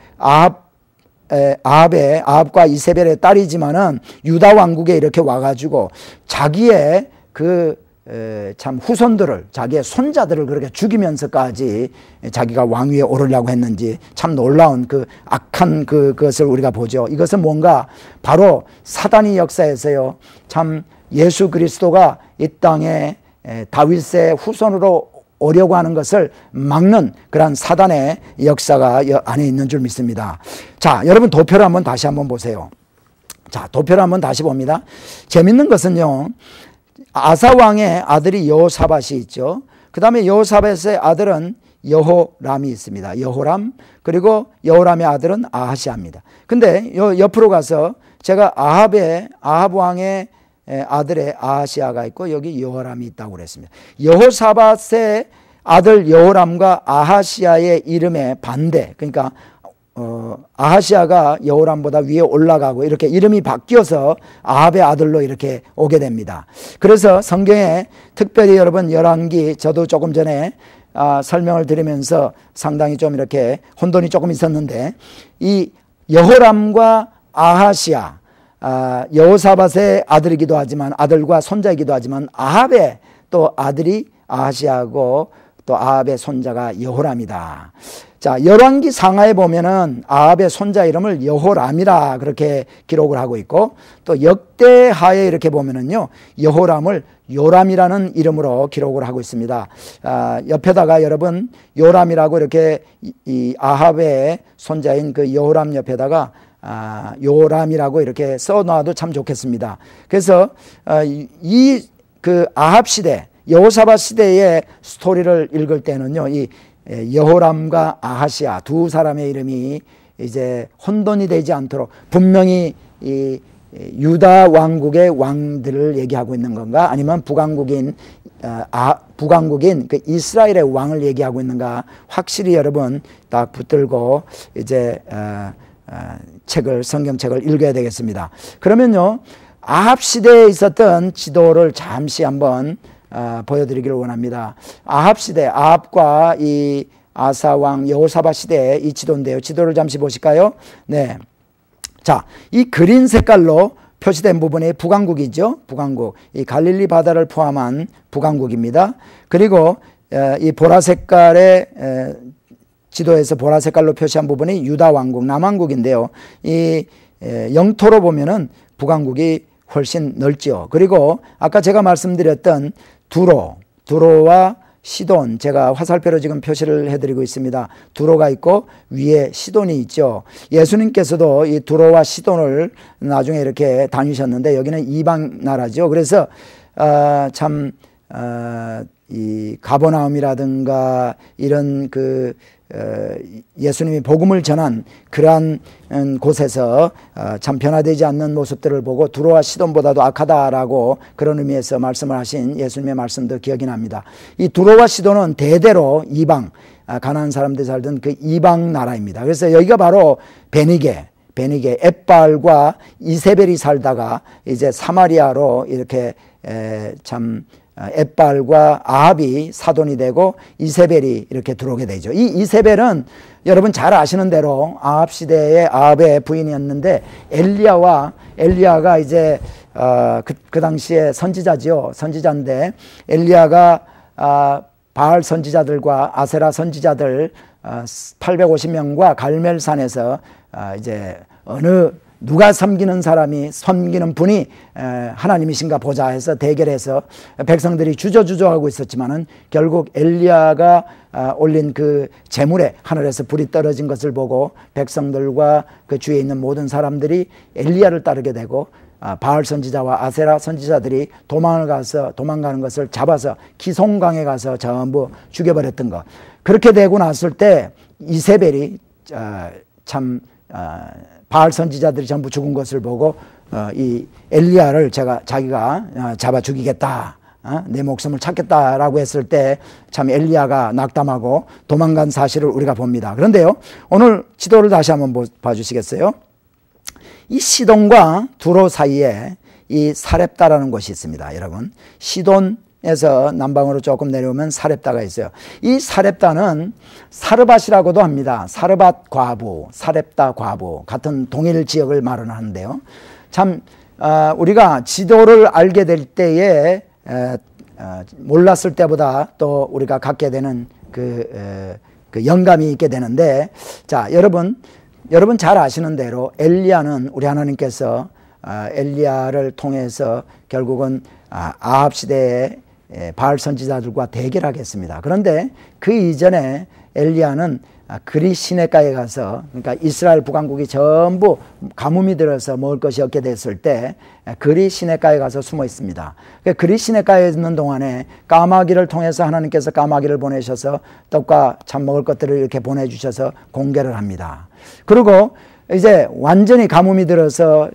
아합과 이세벨의 딸이지만은 유다 왕국에 이렇게 와가지고 자기의 참 후손들을, 자기의 손자들을 그렇게 죽이면서까지 자기가 왕위에 오르려고 했는지, 참 놀라운 그 악한 그것을 우리가 보죠. 이것은 뭔가 바로 사단의 역사에서요, 참 예수 그리스도가 이 땅에 다윗의 후손으로 오려고 하는 것을 막는 그러한 사단의 역사가 안에 있는 줄 믿습니다. 자, 여러분 도표를 다시 한번 보세요. 자, 도표를 다시 봅니다. 재밌는 것은요, 아사 왕의 아들이 여호사밧이 있죠. 그 다음에 여호사밧의 아들은 여호람이 있습니다. 여호람, 그리고 여호람의 아들은 아하시야입니다. 근데 옆으로 가서 제가 아합 왕의 아들의 아하시야가 있고 여기 여호람이 있다고 그랬습니다. 여호사밧의 아들 여호람과 아하시야의 이름의 반대, 그러니까 아하시야가 여호람보다 위에 올라가고 이렇게 이름이 바뀌어서 아합의 아들로 이렇게 오게 됩니다. 그래서 성경에 특별히 여러분 열왕기, 저도 조금 전에 설명을 드리면서 상당히 좀 이렇게 혼돈이 조금 있었는데, 이 여호람과 아하시야, 여호사밧의 아들이기도 하지만, 아들과 손자이기도 하지만 아합의 또 아들이 아하시아고 또 아합의 손자가 여호람이다. 자, 열왕기 상하에 보면은 아합의 손자 이름을 여호람이라 그렇게 기록을 하고 있고, 또 역대하에 이렇게 보면은요 여호람을 요람이라는 이름으로 기록을 하고 있습니다. 옆에다가 여러분 요람이라고 이렇게 이 아합의 손자인 그 여호람 옆에다가 요람이라고 이렇게 써놔도 참 좋겠습니다. 그래서 이 그 아합 시대, 여호사밧 시대의 스토리를 읽을 때는요, 이 여호람과 아하시아 두 사람의 이름이 이제 혼돈이 되지 않도록 분명히 이 유다 왕국의 왕들을 얘기하고 있는 건가, 아니면 북왕국인 그 이스라엘의 왕을 얘기하고 있는가, 확실히 여러분 딱 붙들고 이제 성경책을 읽어야 되겠습니다. 그러면요, 아합 시대에 있었던 지도를 잠시 한번 보여드리기를 원합니다. 아합 시대, 아합과 이 아사왕 여호사밧 시대의 이 지도인데요. 지도를 잠시 보실까요? 네. 자, 이 그린 색깔로 표시된 부분이 북왕국이죠. 북왕국. 이 갈릴리 바다를 포함한 북왕국입니다. 그리고 이 보라 색깔의 지도에서 보라 색깔로 표시한 부분이 유다 왕국, 남왕국인데요. 이 영토로 보면은 북왕국이 훨씬 넓죠. 그리고 아까 제가 말씀드렸던 두로와 시돈, 제가 화살표로 지금 표시를 해드리고 있습니다. 두로가 있고 위에 시돈이 있죠. 예수님께서도 이 두로와 시돈을 나중에 이렇게 다니셨는데 여기는 이방 나라죠. 그래서 이 가버나움이라든가 이런 그 예수님이 복음을 전한 그러한 곳에서 참 변화되지 않는 모습들을 보고 두로와 시돈보다도 악하다라고 그런 의미에서 말씀을 하신 예수님의 말씀도 기억이 납니다. 이 두로와 시돈은 대대로 이방, 가나안 사람들이 살던 그 이방 나라입니다. 그래서 여기가 바로 베니게 엣발과 이세벨이 살다가 이제 사마리아로 이렇게 엣발과 아합이 사돈이 되고 이세벨이 이렇게 들어오게 되죠. 이 이세벨은 여러분 잘 아시는 대로 아합 시대의 아합의 부인이었는데 엘리야가 이제 그 당시에 선지자인데 엘리야가 바알 선지자들과 아세라 선지자들 850명과 갈멜산에서 이제 누가 섬기는 분이 하나님이신가 보자 해서 대결해서 백성들이 주저하고 있었지만은 결국 엘리야가 올린 그 제물에 하늘에서 불이 떨어진 것을 보고 백성들과 그 주위에 있는 모든 사람들이 엘리야를 따르게 되고 바알 선지자와 아세라 선지자들이 도망가는 것을 잡아서 기송강에 가서 전부 죽여버렸던 것. 그렇게 되고 났을 때 이세벨이 바알 선지자들이 전부 죽은 것을 보고 이 엘리야를 자기가 잡아 죽이겠다, 내 목숨을 찾겠다라고 했을 때 참 엘리야가 낙담하고 도망간 사실을 우리가 봅니다. 그런데요, 오늘 지도를 다시 한번 봐주시겠어요? 이 시돈과 두로 사이에 이 사렙다라는 곳이 있습니다. 여러분, 시돈에서 남방으로 조금 내려오면 사렙다가 있어요. 이 사렙다는 사르밧이라고도 합니다. 사르밧 과부, 사렙다 과부 같은 동일 지역을 말은 하는데요. 참 우리가 지도를 알게 될 때에 몰랐을 때보다 또 우리가 갖게 되는 그 영감이 있게 되는데, 자, 여러분 잘 아시는 대로 엘리야는 우리 하나님께서 엘리야를 통해서 결국은 아합 시대에 바알 선지자들과 대결하겠습니다. 그런데 그 이전에 엘리야는 그리 시내가에 가서, 그러니까 이스라엘 북왕국이 전부 가뭄이 들어서 먹을 것이 없게 됐을 때 그리 시내가에 가서 숨어 있습니다. 그리 시내가에 있는 동안에 까마귀를 통해서 하나님께서 까마귀를 보내셔서 떡과 참 먹을 것들을 이렇게 보내주셔서 공개를 합니다. 그리고 이제 완전히 가뭄이 들어서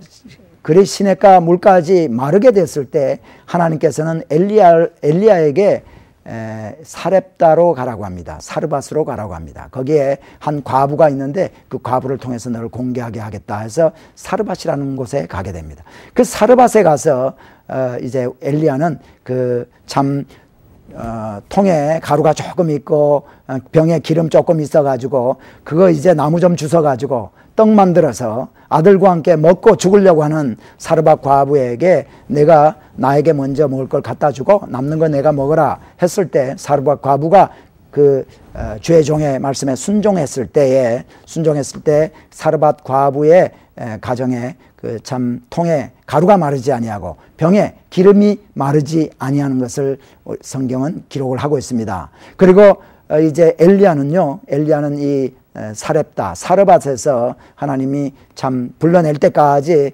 그리 시내가 물까지 마르게 됐을 때 하나님께서는 엘리야에게 사렙다로 가라고 합니다. 사르밧으로 가라고 합니다. 거기에 한 과부가 있는데 그 과부를 통해서 너를 공개하게 하겠다 해서 사르밧이라는 곳에 가게 됩니다. 그 사르밧에 가서 이제 엘리야는 그 참 통에 가루가 조금 있고 병에 기름 조금 있어가지고 그거 이제 나무 좀 주워가지고 떡 만들어서 아들과 함께 먹고 죽으려고 하는 사르밧 과부에게 내가 나에게 먼저 먹을 걸 갖다 주고 남는 거 내가 먹어라 했을 때 사르밧 과부가 그 주의 종의 말씀에 순종했을 때 사르밧 과부의 가정에 그 참 통에 가루가 마르지 아니하고 병에 기름이 마르지 아니하는 것을 성경은 기록을 하고 있습니다. 그리고 이제 엘리야는 이 사르밧에서 하나님이 참 불러낼 때까지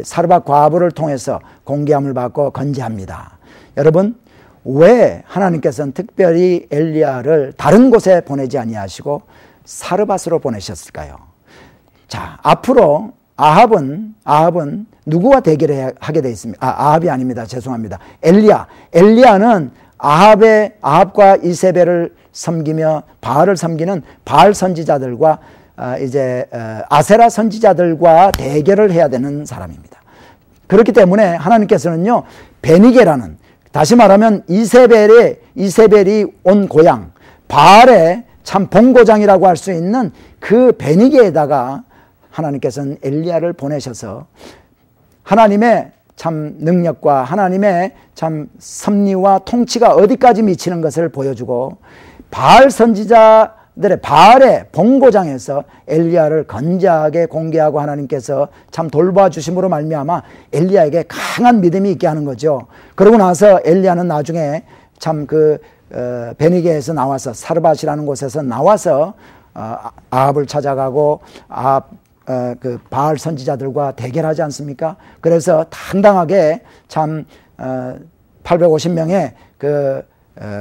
사르밧 과부를 통해서 공개함을 받고 건재합니다. 여러분, 왜 하나님께서는 특별히 엘리야를 다른 곳에 보내지 아니하시고 사르밧으로 보내셨을까요? 자, 앞으로 아합은 누구와 대결을 하게 되어 있습니다. 아합이 아닙니다. 죄송합니다. 엘리야는 아합과 이세벨을 섬기며 바알을 섬기는 바알 선지자들과 아세라 선지자들과 대결을 해야 되는 사람입니다. 그렇기 때문에 하나님께서는요, 베니게라는, 다시 말하면 이세벨이 온 고향 바알의 참 본고장이라고 할 수 있는 그 베니게에다가 하나님께서는 엘리야를 보내셔서 하나님의 참 능력과 하나님의 참 섭리와 통치가 어디까지 미치는 것을 보여주고 바알 선지자들의 바알의 본고장에서 엘리야를 건재하게 공개하고 하나님께서 참 돌봐주심으로 말미암아 엘리야에게 강한 믿음이 있게 하는 거죠. 그러고 나서 엘리야는 나중에 참 베니게에서 나와서 사르밧이라는 곳에서 나와서 아합을 찾아가고 그 바알 선지자들과 대결하지 않습니까? 그래서 당당하게 참 850명의 그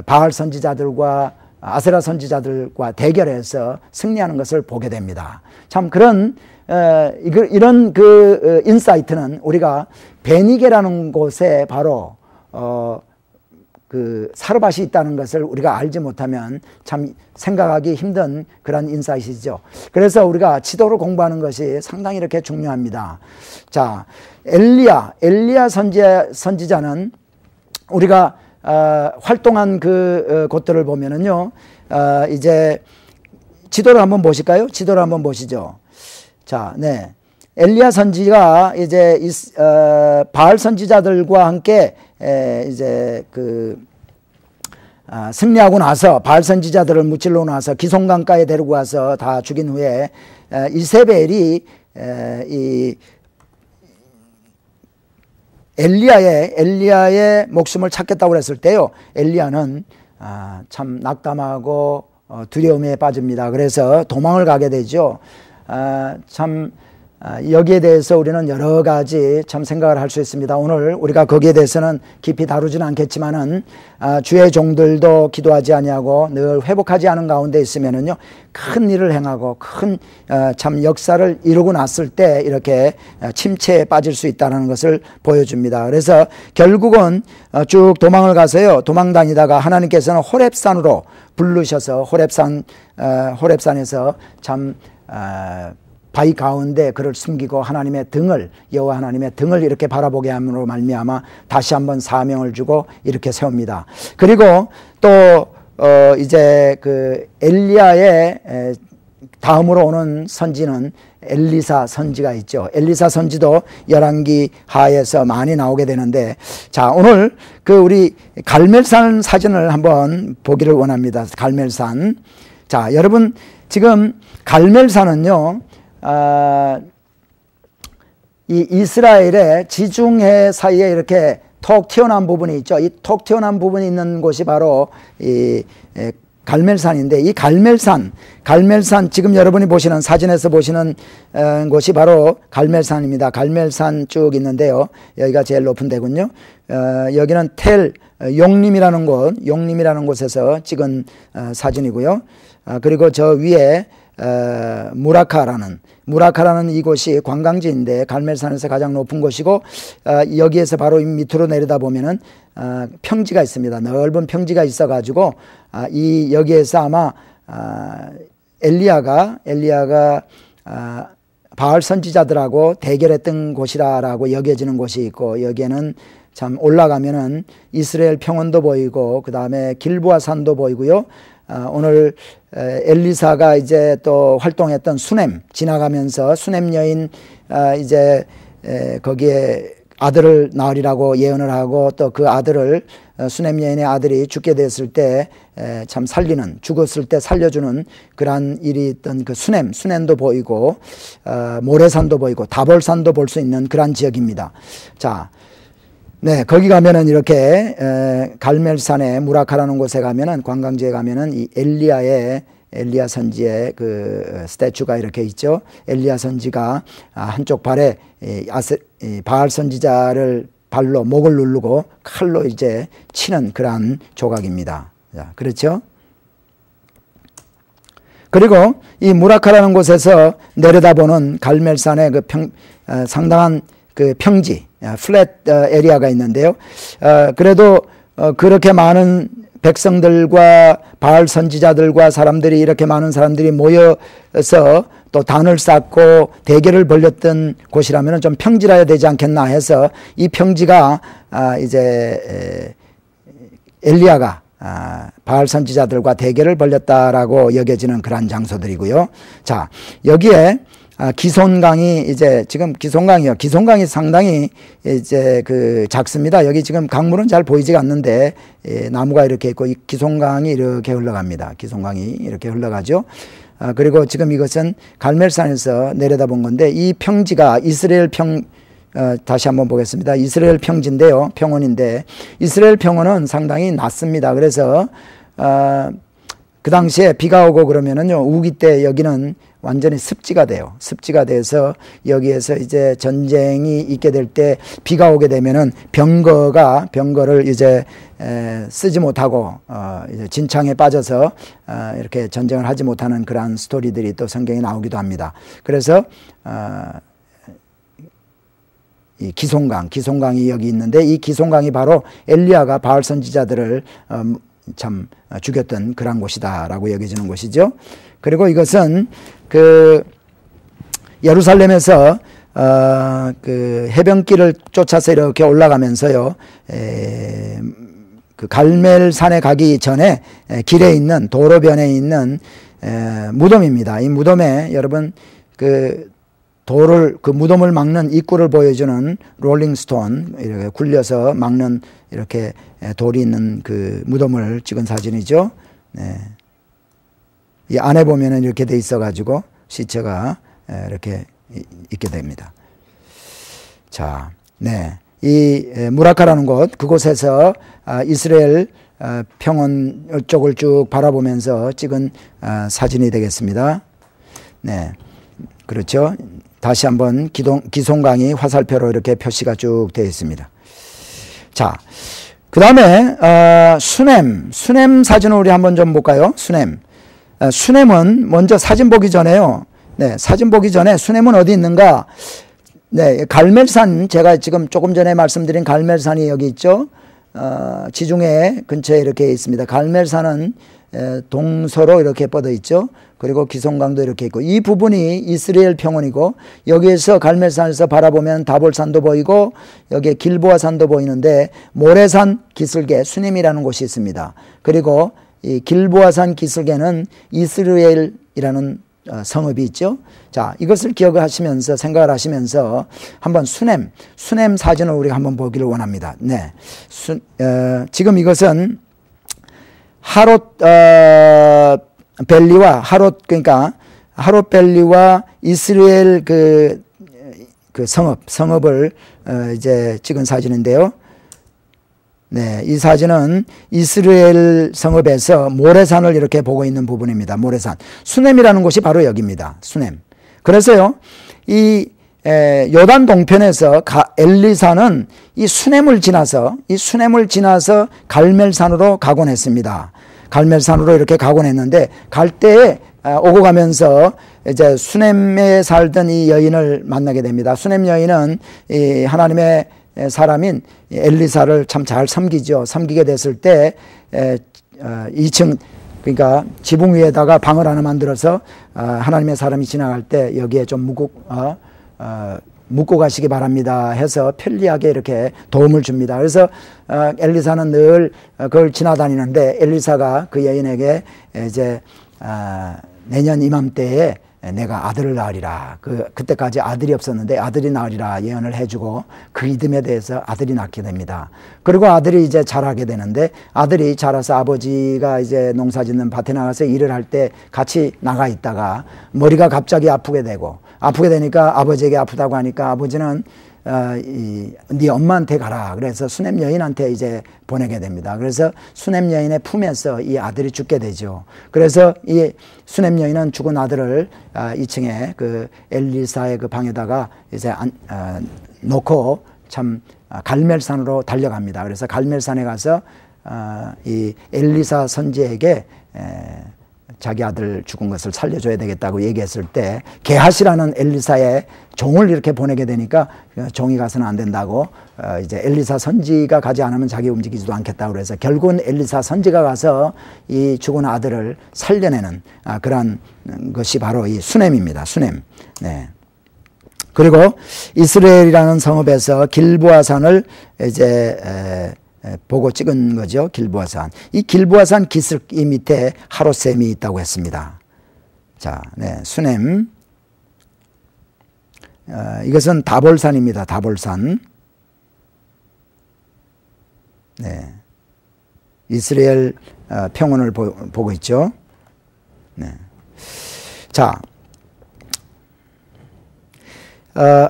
바알 선지자들과 아세라 선지자들과 대결해서 승리하는 것을 보게 됩니다. 참 그런 이런 그 인사이트는 우리가 베니게라는 곳에 바로 그 사르밧이 있다는 것을 우리가 알지 못하면 참 생각하기 힘든 그런 인사이트죠. 그래서 우리가 지도를 공부하는 것이 상당히 이렇게 중요합니다. 자, 엘리야 선지자는 우리가 활동한 그 곳들을 보면은요, 이제 지도를 한번 보실까요? 지도를 한번 보시죠. 자, 네. 엘리야 선지가 이제 바알 선지자들과 함께 이제 승리하고 나서 바알 선지자들을 무찔러 나서 기송강가에 데리고 와서 다 죽인 후에 이세벨이 이 엘리야의 목숨을 찾겠다고 했을 때요, 엘리야는 참 낙담하고 두려움에 빠집니다. 그래서 도망을 가게 되죠. 참 여기에 대해서 우리는 여러 가지 참 생각을 할 수 있습니다. 오늘 우리가 거기에 대해서는 깊이 다루지는 않겠지만은 주의 종들도 기도하지 아니하고 늘 회복하지 않은 가운데 있으면은요, 큰 일을 행하고 큰 참 역사를 이루고 났을 때 이렇게 침체에 빠질 수 있다는 것을 보여줍니다. 그래서 결국은 쭉 도망을 가서요, 도망 다니다가 하나님께서는 호렙산으로 부르셔서 호렙산에서 참 바위 가운데 그를 숨기고 여호와 하나님의 등을 이렇게 바라보게 함으로 말미암아 다시 한번 사명을 주고 이렇게 세웁니다. 그리고 또 이제 그 엘리야의 다음으로 오는 선지는 엘리사 선지가 있죠. 엘리사 선지도 열왕기 하에서 많이 나오게 되는데, 자, 오늘 우리 갈멜산 사진을 한번 보기를 원합니다. 갈멜산. 자, 여러분, 지금 갈멜산은요, 이 이스라엘의 지중해 사이에 이렇게 톡 튀어나온 부분이 있죠. 이 톡 튀어나온 부분이 있는 곳이 바로 이 갈멜산인데, 이 갈멜산 지금 여러분이 보시는 사진에서 보시는 곳이 바로 갈멜산입니다. 갈멜산 쭉 있는데요, 여기가 제일 높은 데군요. 여기는 용림이라는 곳에서 찍은 사진이고요. 그리고 저 위에 무라카라는 이곳이 관광지인데 갈멜산에서 가장 높은 곳이고, 여기에서 바로 밑으로 내려다 보면은 평지가 있습니다. 넓은 평지가 있어 가지고 여기에서 아마 엘리야가 바알 선지자들하고 대결했던 곳이라고 여겨지는 곳이 있고, 여기에는 참 올라가면은 이스라엘 평원도 보이고 그 다음에 길보아 산도 보이고요. 오늘 엘리사가 이제 또 활동했던 수넴 지나가면서 수넴 여인 이제 거기에 아들을 낳으리라고 예언을 하고 또 그 아들을 수넴 여인의 아들이 죽게 됐을 때 참 살리는, 죽었을 때 살려주는 그러한 일이 있던 그 수넴도 보이고 모래산도 보이고 다볼산도 볼 수 있는 그러한 지역입니다. 자, 네, 거기 가면은 이렇게 갈멜산의 무라카라는 곳에 가면은 관광지에 가면은 이 엘리야 선지의 그 스태츄가 이렇게 있죠. 엘리야 선지가 한쪽 발에 바알 선지자를 발로 목을 누르고 칼로 이제 치는 그러한 조각입니다. 자, 그렇죠? 그리고 이 무라카라는 곳에서 내려다보는 갈멜산의 그 상당한 그 평지, 플랫 에리아가 있는데요. 그래도 그렇게 많은 백성들과 바알 선지자들과 사람들이 이렇게 많은 사람들이 모여서 또 단을 쌓고 대결을 벌였던 곳이라면 좀 평지라야 되지 않겠나 해서 이 평지가 이제 엘리야가 바알 선지자들과 대결을 벌였다라고 여겨지는 그러한 장소들이고요. 자, 여기에 기손강이 이제 지금 기손강이 상당히 이제 그 작습니다. 여기 지금 강물은 잘 보이지가 않는데 나무가 이렇게 있고 이 기손강이 이렇게 흘러갑니다. 기손강이 이렇게 흘러가죠. 그리고 지금 이것은 갈멜산에서 내려다본 건데 이 평지가 이스라엘 다시 한번 보겠습니다. 이스라엘 평지인데요. 평원인데 이스라엘 평원은 상당히 낮습니다. 그래서 그 당시에 비가 오고 그러면은요, 우기 때 여기는 완전히 습지가 돼요. 습지가 돼서 여기에서 이제 전쟁이 있게 될 때 비가 오게 되면은 병거를 이제 쓰지 못하고 이제 진창에 빠져서 이렇게 전쟁을 하지 못하는 그러한 스토리들이 또 성경에 나오기도 합니다. 그래서 이 기손강이 여기 있는데 이 기손강이 바로 엘리야가 바알 선지자들을 참 죽였던 그런 곳이다라고 여겨지는 곳이죠. 그리고 이것은 그 예루살렘에서 그 해변길을 쫓아서 이렇게 올라가면서요, 그 갈멜산에 가기 전에 길에 있는 도로변에 있는 무덤입니다. 이 무덤에 여러분 그 무덤을 막는 입구를 보여주는 롤링스톤 이렇게 굴려서 막는 이렇게 돌이 있는 그 무덤을 찍은 사진이죠. 네. 이 안에 보면은 이렇게 돼 있어 가지고 시체가 이렇게 있게 됩니다. 자, 네. 이 무라카라는 곳, 그곳에서 이스라엘 평원 쪽을 쭉 바라보면서 찍은 사진이 되겠습니다. 네. 그렇죠. 다시 한번 기손강이 화살표로 이렇게 표시가 쭉 되어 있습니다. 자, 그 다음에 수넴 사진을 우리 한번 좀 볼까요? 수넴은 먼저 사진 보기 전에요. 네, 사진 보기 전에 수넴은 어디 있는가? 네, 갈멜산, 제가 지금 조금 전에 말씀드린 갈멜산이 여기 있죠. 지중해 근처에 이렇게 있습니다. 갈멜산은 동서로 이렇게 뻗어 있죠. 그리고 기손강도 이렇게 있고 이 부분이 이스라엘 평원이고 여기에서 갈멜산에서 바라보면 다볼산도 보이고 여기에 길보아산도 보이는데 모래산 기슭에 수넴이라는 곳이 있습니다. 그리고 이 길보아산 기슭에는 이스라엘이라는 성읍이 있죠. 자, 이것을 기억하시면서 생각을 하시면서 한번 수넴 사진을 우리가 한번 보기를 원합니다. 네, 지금 이것은 하롯 밸리와 그러니까 하롯 밸리와 이스라엘 그 성읍을 이제 찍은 사진인데요. 네, 이 사진은 이스라엘 성읍에서 모래산을 이렇게 보고 있는 부분입니다. 모래산. 수넴이라는 곳이 바로 여기입니다. 수넴. 그래서요, 이 요단 동편에서 엘리사는 이 수넴을 지나서 갈멜산으로 가곤 했습니다. 갈멜산으로 이렇게 가곤 했는데 갈 때에 오고 가면서 이제 수넴에 살던 이 여인을 만나게 됩니다. 수넴 여인은 이 하나님의 사람인 엘리사를 참 잘 섬기죠. 섬기게 됐을 때 2층 그러니까 지붕 위에다가 방을 하나 만들어서 하나님의 사람이 지나갈 때 여기에 좀 묵고 가시기 바랍니다 해서 편리하게 이렇게 도움을 줍니다. 그래서 엘리사는 늘 그걸 지나다니는데 엘리사가 그 여인에게 이제 내년 이맘때에 내가 아들을 낳으리라. 그때까지 아들이 없었는데 아들이 낳으리라 예언을 해주고 그 이듬에 대해서 아들이 낳게 됩니다. 그리고 아들이 이제 자라게 되는데 아들이 자라서 아버지가 이제 농사 짓는 밭에 나가서 일을 할 때 같이 나가 있다가 머리가 갑자기 아프게 되니까 아버지에게 아프다고 하니까 아버지는 네 엄마한테 가라. 그래서 수넴 여인한테 이제 보내게 됩니다. 그래서 수넴 여인의 품에서 이 아들이 죽게 되죠. 그래서 이 수넴 여인은 죽은 아들을 2층에 그 엘리사의 그 방에다가 이제 놓고 참 갈멜산으로 달려갑니다. 그래서 갈멜산에 가서 이 엘리사 선지에게 자기 아들 죽은 것을 살려줘야 되겠다고 얘기했을 때 게하시라는 엘리사의 종을 이렇게 보내게 되니까 종이 가서는 안 된다고 이제 엘리사 선지가 가지 않으면 자기 움직이지도 않겠다고 그래서 결국은 엘리사 선지가 가서 이 죽은 아들을 살려내는 그런 것이 바로 이 수넴입니다. 수넴. 네. 그리고 이스라엘이라는 성읍에서 길보아산을 이제 보고 찍은 거죠. 길보아산. 이 길보아산 기슭이 밑에 하롯셈이 있다고 했습니다. 자, 네, 수넴. 이것은 다볼산입니다. 다볼산. 네. 이스라엘 평원을 보고 있죠. 네. 자.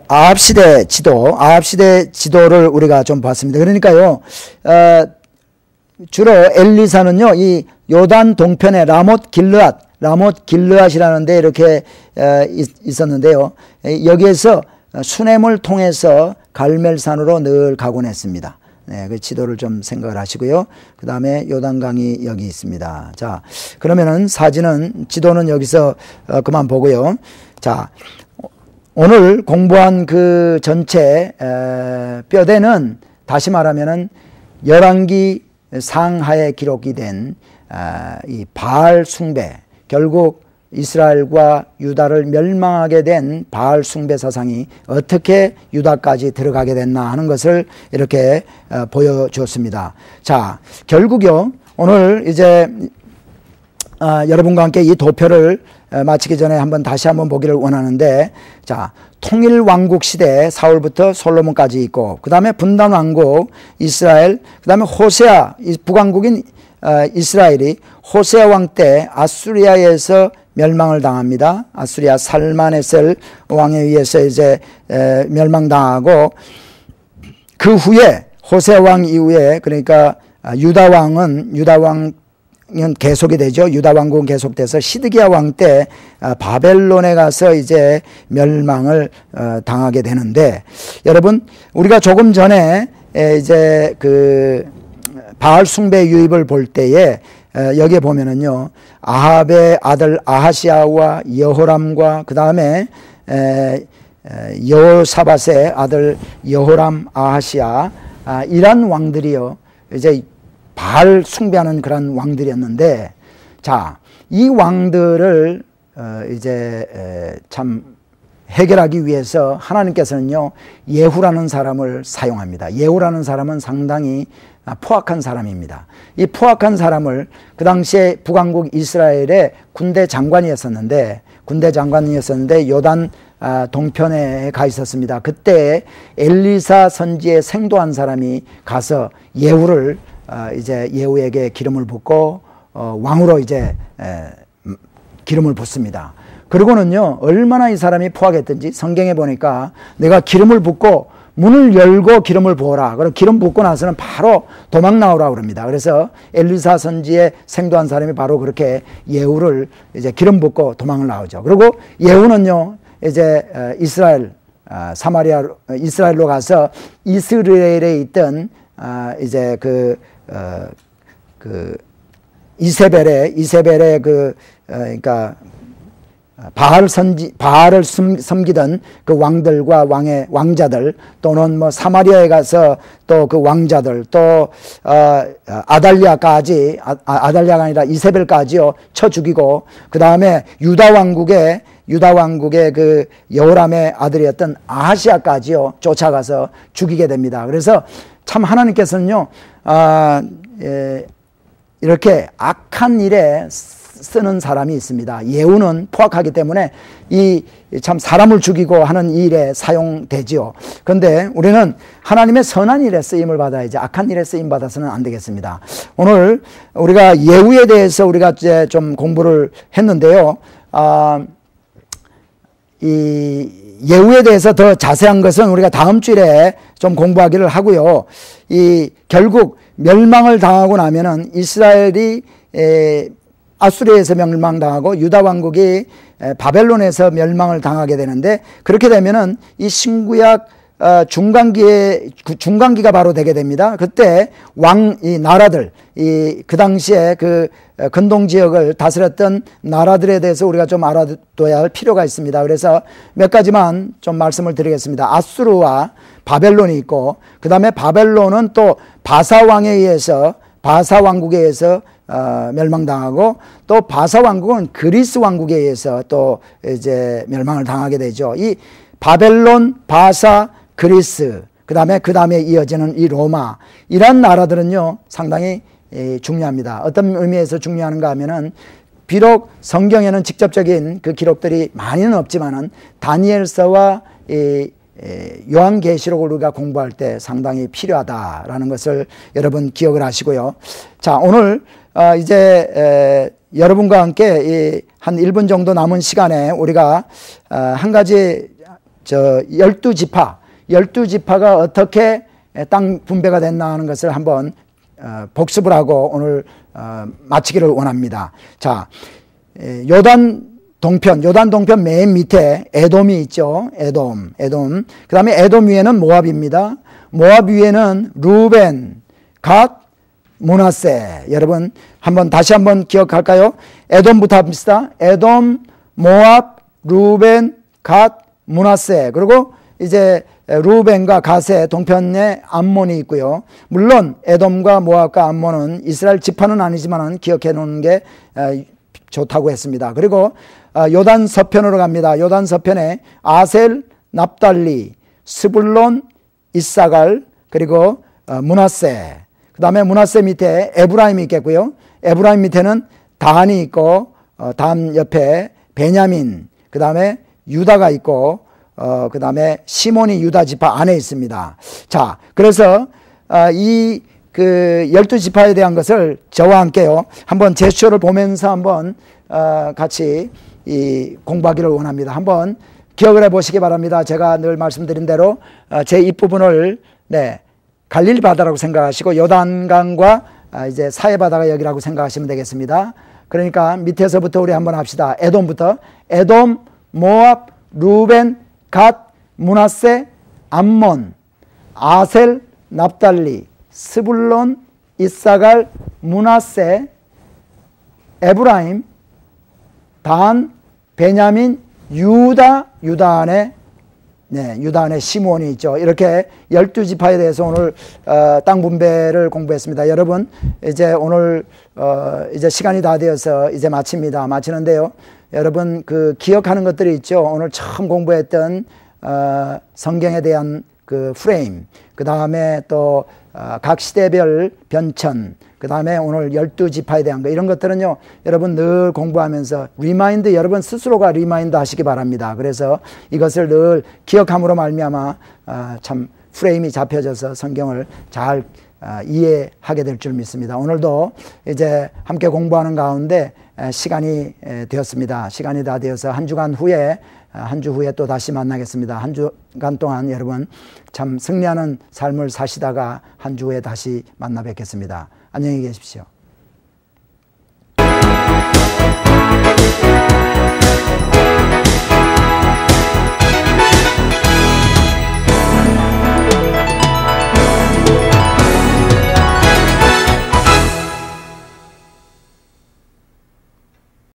아합 시대 지도를 우리가 좀 봤습니다. 그러니까요, 주로 엘리사는요, 이 요단 동편의 라못 길르앗이라는 데 이렇게 있었는데요. 여기에서 수넴을 통해서 갈멜산으로 늘 가곤 했습니다. 네, 그 지도를 좀 생각을 하시고요. 그 다음에 요단강이 여기 있습니다. 자, 그러면은 지도는 여기서 그만 보고요. 자, 오늘 공부한 그 전체 뼈대는 다시 말하면은 열왕기 상하에 기록이 된 이 바알 숭배, 결국 이스라엘과 유다를 멸망하게 된 바알 숭배 사상이 어떻게 유다까지 들어가게 됐나 하는 것을 이렇게 보여주었습니다. 자, 결국요, 오늘 이제 여러분과 함께 이 도표를 마치기 전에 다시 한번 보기를 원하는데, 자, 통일왕국 시대 사울부터 솔로몬까지 있고, 그 다음에 분단왕국 이스라엘, 그 다음에 호세아, 북왕국인 이스라엘이 호세아 왕 때 아수리아에서 멸망을 당합니다. 아수리아 살마네셀 왕에 의해서 이제 멸망당하고, 그 후에 호세아 왕 이후에, 그러니까 유다 왕은 계속이 되죠. 유다 왕국은 계속돼서 시드기야 왕 때 바벨론에 가서 이제 멸망을 당하게 되는데, 여러분, 우리가 조금 전에 이제 그 바알 숭배 유입을 볼 때에 여기에 보면은요, 아합의 아들 아하시아와 여호람과 그 다음에 여호사밧의 아들 여호람, 아하시아, 이란 왕들이요, 이제 바알 숭배하는 그런 왕들이었는데, 자, 이 왕들을 이제 참 해결하기 위해서 하나님께서는요, 예후라는 사람을 사용합니다. 예후라는 사람은 상당히 포악한 사람입니다. 이 포악한 사람을 그 당시에 북왕국 이스라엘의 군대 장관이었었는데 요단 동편에 가 있었습니다. 그때 엘리사 선지에 생도한 사람이 가서 예후를 이제 예후에게 기름을 붓고 왕으로 이제 기름을 붓습니다. 그리고는요, 얼마나 이 사람이 포악했던지 성경에 보니까 내가 기름을 붓고 문을 열고 기름을 부어라. 그럼 기름 붓고 나서는 바로 도망 나오라고 그럽니다. 그래서 엘리사 선지에 생도한 사람이 바로 그렇게 예후를 이제 기름 붓고 도망을 나오죠. 그리고 예후는요, 이제 이스라엘로 가서 이스라엘에 있던 이제 이세벨의 그러니까 바알을 섬기던 그 왕들과 왕자들, 또는 뭐 사마리아에 가서 또 그 왕자들, 또 아달리아가 아니라 이세벨까지요 쳐 죽이고, 그 다음에 유다 유다 왕국의 그 여호람의 아들이었던 아하시아까지요 쫓아가서 죽이게 됩니다. 그래서 참 하나님께서는요 이렇게 악한 일에 쓰는 사람이 있습니다. 예후는 포악하기 때문에 이 참 사람을 죽이고 하는 일에 사용되지요. 그런데 우리는 하나님의 선한 일에 쓰임을 받아야지 악한 일에 쓰임 받아서는 안 되겠습니다. 오늘 우리가 예후에 대해서 우리가 이제 좀 공부를 했는데요. 이 예후에 대해서 더 자세한 것은 우리가 다음 주일에 좀 공부하기를 하고요. 이 결국 멸망을 당하고 나면은 이스라엘이 아수르에서 멸망당하고 유다 왕국이 바벨론에서 멸망을 당하게 되는데, 그렇게 되면은 이 신구약 중간기가 바로 되게 됩니다. 그때 이 나라들, 그 당시에 그 근동 지역을 다스렸던 나라들에 대해서 우리가 좀 알아둬야 할 필요가 있습니다. 그래서 몇 가지만 좀 말씀을 드리겠습니다. 아수르와 바벨론이 있고, 그 다음에 바벨론은 또 바사 왕에 의해서, 바사 왕국에 의해서 멸망당하고, 또 바사 왕국은 그리스 왕국에 의해서 또 이제 멸망을 당하게 되죠. 이 바벨론, 바사, 그리스, 그 다음에 이어지는 이 로마, 이런 나라들은요 상당히 중요합니다. 어떤 의미에서 중요한가 하면은, 비록 성경에는 직접적인 그 기록들이 많이는 없지만은 다니엘서와 요한계시록을 우리가 공부할 때 상당히 필요하다라는 것을 여러분 기억을 하시고요. 자, 오늘 이제 여러분과 함께 한 1분 정도 남은 시간에 우리가 한 가지 12지파가 어떻게 땅 분배가 됐나 하는 것을 한번 복습을 하고 오늘 마치기를 원합니다. 자, 요단 동편 맨 밑에 에돔이 있죠. 에돔. 그 다음에 에돔 위에는 모압입니다. 모압 위에는 루벤, 갓, 므낫세. 여러분 다시 한번 기억할까요? 에돔부터 합시다. 에돔, 모압, 루벤, 갓, 므낫세. 그리고 이제 루벤과 갓의 동편에 암몬이 있고요. 물론 에돔과 모압과 암몬은 이스라엘 지파는 아니지만 기억해 놓는 게 좋다고 했습니다. 그리고 요단 서편으로 갑니다. 요단 서편에 아셀, 납달리, 스불론, 이사갈, 그리고 므낫세. 그 다음에 므낫세 밑에 에브라임이 있겠고요. 에브라임 밑에는 단이 있고, 단 옆에 베냐민, 그 다음에 유다가 있고, 그 다음에 시몬이 유다 지파 안에 있습니다. 자, 그래서 이 그 12지파에 대한 것을 저와 함께요 한번 제스처를 보면서 한번 같이 공부하기를 원합니다. 한번 기억을 해보시기 바랍니다. 제가 늘 말씀드린 대로 제 입부분을 갈릴리 바다라고 생각하시고, 요단강과 이제 사해 바다가 여기라고 생각하시면 되겠습니다. 그러니까 밑에서부터 우리 한번 합시다. 에돔부터. 에돔, 모압, 루벤, 갓, 므낫세, 암몬, 아셀, 납달리, 스불론, 이사갈, 므낫세, 에브라임, 단, 베냐민, 유다 안에 시므온이 있죠. 이렇게 12지파에 대해서 오늘 땅 분배를 공부했습니다. 여러분 이제 오늘 이제 시간이 다 되어서 이제 마치는데요. 여러분 그 기억하는 것들이 있죠. 오늘 처음 공부했던 성경에 대한 그 프레임, 그 다음에 또 각 시대별 변천, 그 다음에 오늘 12지파에 대한 거, 이런 것들은요 여러분 늘 공부하면서 여러분 스스로가 리마인드 하시기 바랍니다. 그래서 이것을 늘 기억함으로 말미암아 참 프레임이 잡혀져서 성경을 잘 이해하게 될 줄 믿습니다. 오늘도 이제 함께 공부하는 가운데 시간이 되었습니다. 시간이 다 되어서 한 주 후에 또 다시 만나겠습니다. 한 주간 동안 여러분 참 승리하는 삶을 사시다가 한 주 후에 다시 만나 뵙겠습니다. 안녕히 계십시오.